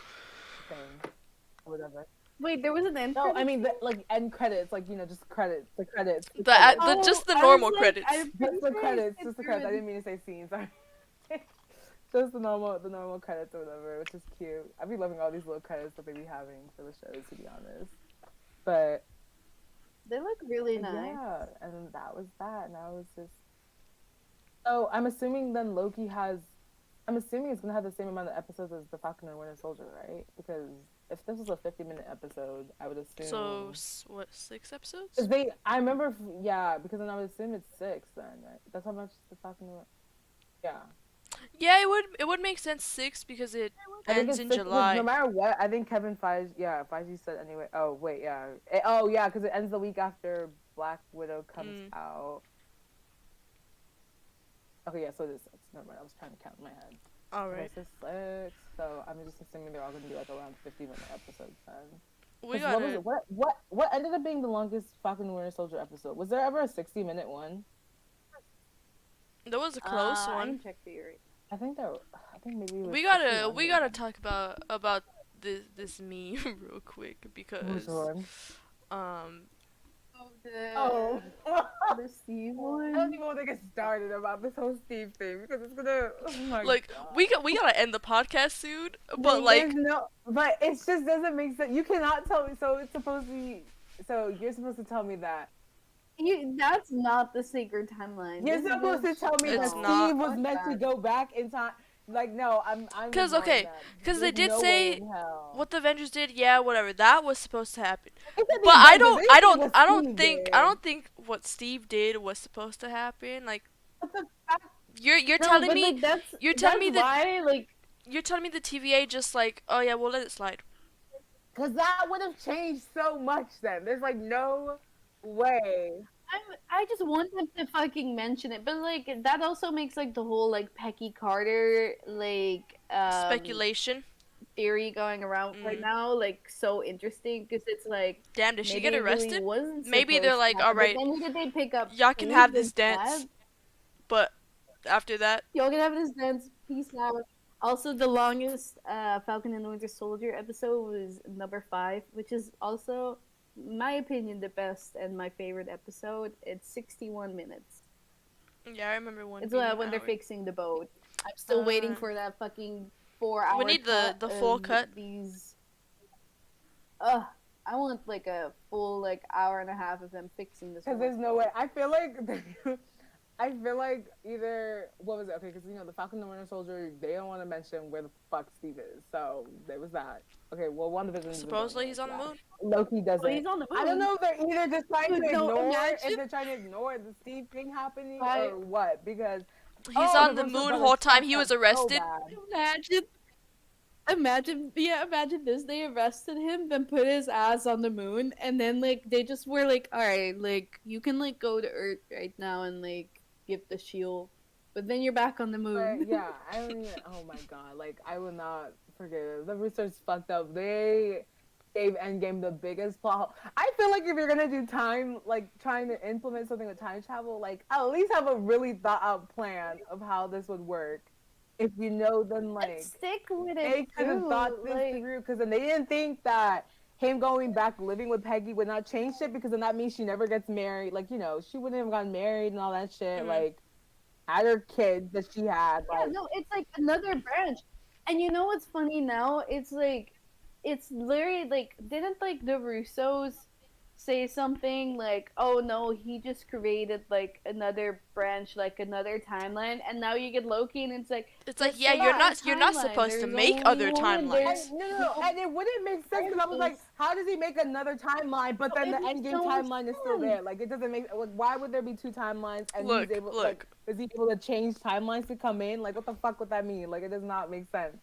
thing, or whatever. Wait, there was an end. No, credit I mean scene? like end credits, like, you know, just credits, the credits, Just the I normal was like, credits. I'm pretty just the sure credits, if just the there credits. I was- didn't mean to say scenes. Sorry. Just the normal credits or whatever, which is cute. I be loving all these little credits that they be having for the shows, to be honest. But They look really nice. yeah, and then that was that. Now it's just. So I'm assuming then Loki has. I'm assuming it's gonna have the same amount of episodes as the Falcon and Winter Soldier, right? Because if this was a 50-minute episode, I would assume. So what, 6 episodes? 'Cause I remember, yeah, because then I would assume it's 6 then, right? That's how much the Falcon and yeah. Yeah, it would make sense 6 because it I think ends it's in 6 because July. no matter what, I think Kevin Feige, Feige said anyway. Oh wait, yeah. Because it ends the week after Black Widow comes out. Okay, yeah, so it is 6. Never mind, I was trying to count in my head. All right. This is 6, so I'm just assuming they're all gonna be like around 50-minute episodes then. We 'Cause what was gotta. it? What ended up being the longest Falcon and Winter Soldier episode? Was there ever a 60-minute one? That was a close I one. can check for you right I think maybe it was We 60 gotta. We longer gotta than talk about this meme real quick that. because Which one? um Oh. the Steve I one. don't even want to get started about this whole Steve thing because it's gonna. Oh my like god. we gotta end the podcast soon. But like but it just doesn't make sense. You cannot tell me. So it's supposed to be. So you're supposed to tell me that. That's not the sacred timeline. You're supposed to tell me that It's Steve not. was meant to go back in time. Like no, I'm. Cause ignoring okay, that. cause they There's did no way say in hell. what the Avengers did. Yeah, whatever. That was supposed to happen. They said But the I Avengers, don't. they I didn't say don't. what I don't Steve think. did. I don't think what Steve did was supposed to happen. Like What the fuck? you're No, telling but, me. like, that's, you're telling that's me that. why, like, You're telling me the TVA just like, oh yeah, we'll let it slide. Cause that would have changed so much. Then there's like no way. I just want them to fucking mention it, but like that also makes like the whole like Pecky Carter like Speculation. theory going around right now like so interesting because it's like Damn, did she maybe get it really arrested? wasn't Maybe they're supposed like, to happen, alright, but then who did they pick up? y'all can Steve have this instead? dance, but after that, Y'all can have this dance. Peace out. Also, the longest Falcon and Winter Soldier episode was number 5, which is also, my opinion, the best and my favorite episode. It's 61 minutes. yeah, I remember one. It's being an when they're hour. fixing the boat. I'm still waiting Uh, for that fucking 4-hour. We need the full cut. These. I want like a full like hour and a half of them fixing this. Because there's no way. I feel like either what was it? Okay, because the Falcon and the Winter Soldier, they don't want to mention where the fuck Steve is, so there was that. Okay, well, WandaVision. Supposedly he's on the moon. Loki doesn't. Oh, he's on the moon. I don't know if they're either just trying to Dude, no, ignore imagine- if they're trying to ignore the Steve thing happening Right. or what. Because He's oh, on the the Russo moon brothers whole time fucked he up was so arrested. bad. Imagine this. They arrested him, then put his ass on the moon, and then like they just were like, all right, like you can like go to Earth right now and like give the shield, but then you're back on the moon. But yeah, I don't even. Oh my god, like I would not forget it. The research fucked up. They gave Endgame the biggest plot hole. I feel like if you're gonna do time, like trying to implement something with time travel, like at least have a really thought out plan of how this would work. If you know, then like And stick with they it could have too. thought this Like, through, because then they didn't think that him going back living with Peggy would not change shit, because then that means she never gets married. Like she wouldn't have gotten married and all that shit. Mhm. Like had her kids that she had. yeah, Like no, it's like another branch. And you know what's funny now? It's like, it's literally like, didn't like the Russos say something like, oh no, he just created like another branch, like another timeline, and now you get Loki, and it's like, It's like, That's yeah, not you're a not timeline. supposed to There's make only other one. timelines. no, and it wouldn't make sense, because I was like, how does he make another timeline? But then It the makes Endgame so much timeline is still sense. there. Like it doesn't make. Like, why would there be 2 timelines? And Look, he's able. look. Like, is he able to change timelines to come in? Like, what the fuck would that mean? Like, it does not make sense.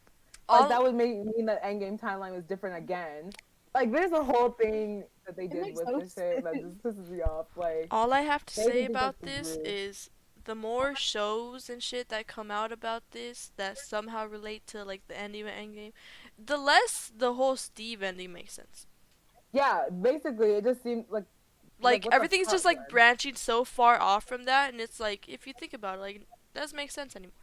All, Like that would mean that Endgame timeline was different again. Like there's a whole thing that they did makes with no this shit that just pisses me off. Like all I have to They say think about that's this rude. is the more shows and shit that come out about this that somehow relate to like the ending of Endgame, the less the whole Steve ending makes sense. yeah, basically it just seemed like Like what the everything's fuck, just like man? branching so far off from that, and it's like if you think about it, like it doesn't make sense anymore.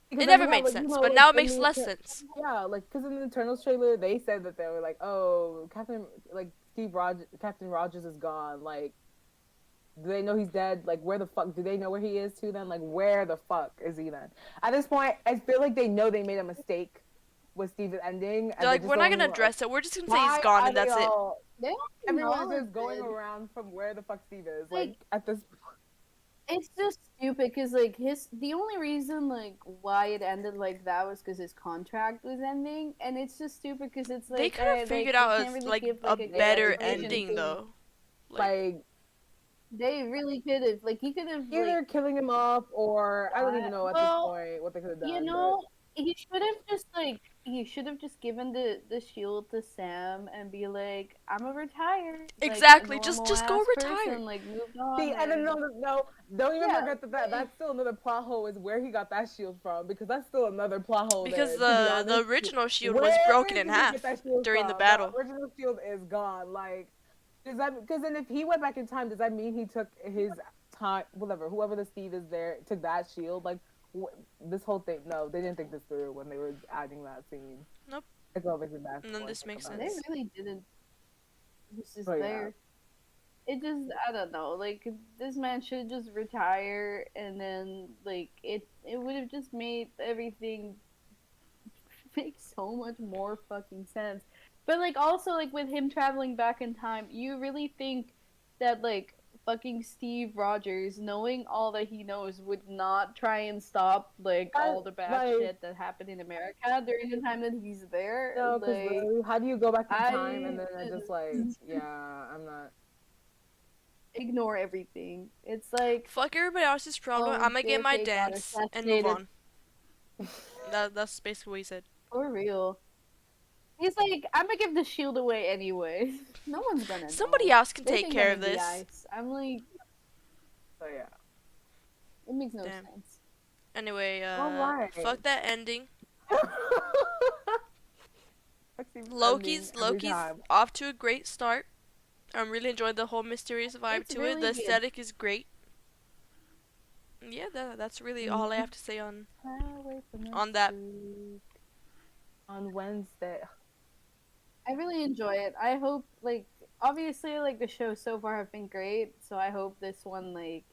Because It then never you have, made like, sense, know, but like, now it in makes the less Eter- sense. Yeah, like because in the Eternals trailer they said that they were like, oh, Captain Rogers is gone. Like, do they know he's dead? Like, where the fuck do they know where he is too? Then, like, where the fuck is he then? At this point, I feel like they know they made a mistake with Steve's ending. They're like, we're not gonna address it. We're just gonna say he's gone, and that's it. They Everyone's acknowledged just going it. around from where the fuck Steve is. Like, Like at this. It's just stupid because like the only reason like why it ended like that was because his contract was ending, and it's just stupid because it's like They could have figured out a better ending though. Like they really could have. Like he could have either killing him off, or I don't even know at this well, point what they could have done. you know, he should have just like he should have just given the shield to Sam and be like, I'm a retired. Exactly, Like, a just normal go ass retire. person, like, moved on. See, and then no, don't even Yeah. forget that's still another plot hole is where he got that shield from, because that's still another plot hole Because there, to be the honest. original shield Where was broken in did he half get that shield during the from? battle. The original shield is gone. Like, does that, because then if he went back in time, does that mean he took his time, whoever the Steve is there, took that shield? Like, this whole thing, no, they didn't think this through when they were adding that scene. Nope. It's all makes me bad. And then this makes about sense. it. They really didn't. This is Oh, yeah. there. It just, I don't know. Like, this man should just retire, and then like it would have just made everything make so much more fucking sense. But like also like with him traveling back in time, you really think that like fucking Steve Rogers, knowing all that he knows, would not try and stop like all the bad like- shit that happened in America during the time that he's there? No, because Like, how do you go back in I time and then I just like, yeah, I'm not. ignore everything. It's like, Fuck everybody else's problem. Oh, I'm gonna get my JFK got dance and move assassinated. on. That's basically what he said. for real. He's like, I'm gonna give the shield away anyway. No one's gonna. Somebody know. else can They take think care I'm of in the this. ice. I'm like, So yeah. it makes no Damn. sense. Anyway, Alright. fuck that ending. Loki's Loki's ending every time. off to a great start. I'm really enjoying the whole mysterious vibe It's to it. really The good. aesthetic is great. Yeah, that's really all I have to say on on that. On Wednesday. I really enjoy it. I hope, like, obviously, like the shows so far have been great. So I hope this one like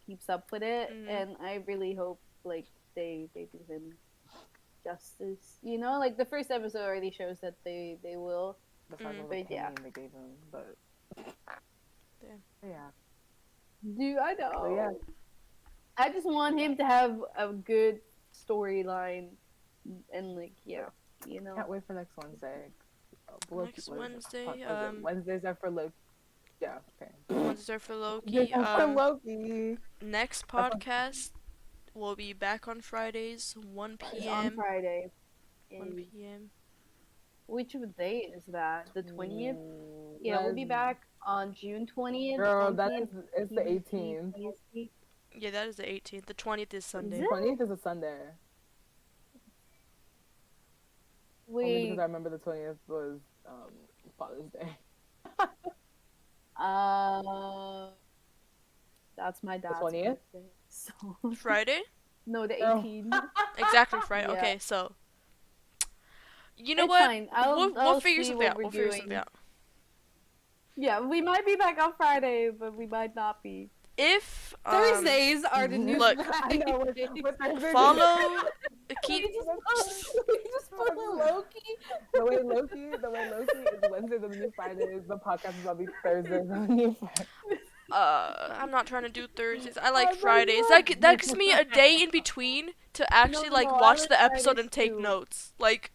keeps up with it, Mhm. and I really hope like they do him justice. You know, like the first episode already shows that they will. The fact Mm. was But a yeah. pain they gave him, but Damn. yeah. Do I know? So yeah. I just want him to have a good storyline, and like, yeah, you know. Can't wait for next Wednesday. Next Wednesday, Wednesdays are for Loki. Yeah, okay. Wednesdays are for Loki. Wednesdays are for Loki. Next That's on- podcast will be back on Fridays, 1 It's on p.m. Friday. 1 p.m. Which date is that? The 20th? Mm, Yeah, we'll be that's- back on June 20th. Girl, on that PM is it's the 18th. PST. Yeah, that is the 18th. The 20th is Sunday. Is it? 20th is a Sunday. Only Wait, because I remember the 20th was Father's Day. that's my dad's 20th? birthday. So Friday? no, the Oh. 18th. Exactly Friday. Yeah. Okay, so you know It's what? fine. I'll We'll figure see something what out. we're We'll figure doing. something out. Yeah, we might be back on Friday, but we might not be. If Thursdays are the new. look, I know, with Thursday. follow We keep just put Loki. The way Loki is Wednesdays and the new Fridays. The podcast is on these Thursdays and the new Fridays. I'm not trying to do Thursdays. I like Oh my Fridays. God. That gives me a day in between to actually No, like no, I watch like the episode Fridays and take too. notes. Like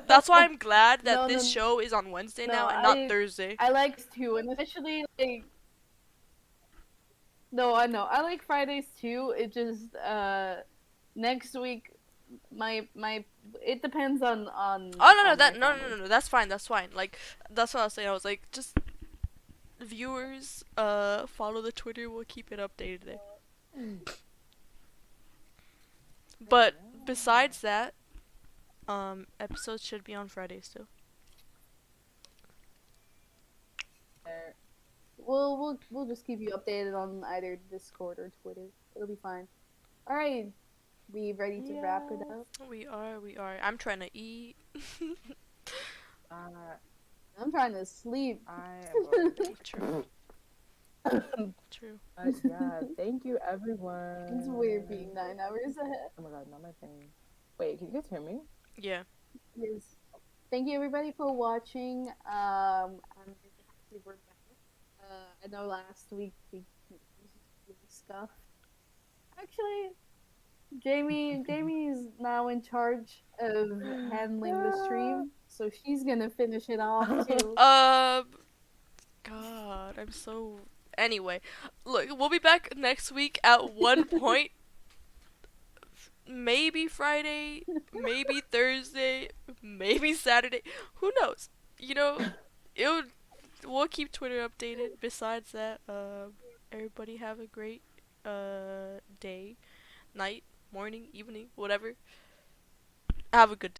that's why I'm glad that No, this no, show is on Wednesday no, now and not I- Thursday. I like too, and especially like. No, I know. I like Fridays too. It just next week, my it depends on. Oh no, on my no, family. that's fine, that's fine. Like that's what I was saying. I was like, just viewers, follow the Twitter. We'll keep it updated there. But besides that, episodes should be on Fridays too. We'll just keep you updated on either Discord or Twitter. It'll be fine. All right, we ready to wrap it up? We are. I'm trying to eat. Uh, I'm trying to sleep. I am True. True. yeah, thank you everyone. It's weird being 9 hours ahead. Oh my god, not my thing. Wait, can you guys hear me? Yeah. Yes. Thank you everybody for watching. I'm really happy we're back. I know last week we Scuff. Actually, Jamie's now in charge of handling the stream, so she's gonna finish it off too. God, I'm so. Anyway, look, we'll be back next week at one point. maybe Friday, maybe Thursday, maybe Saturday. Who knows? You know, it'll we'll keep Twitter updated. Besides that, everybody have a great day, night, morning, evening, whatever. Have a good day.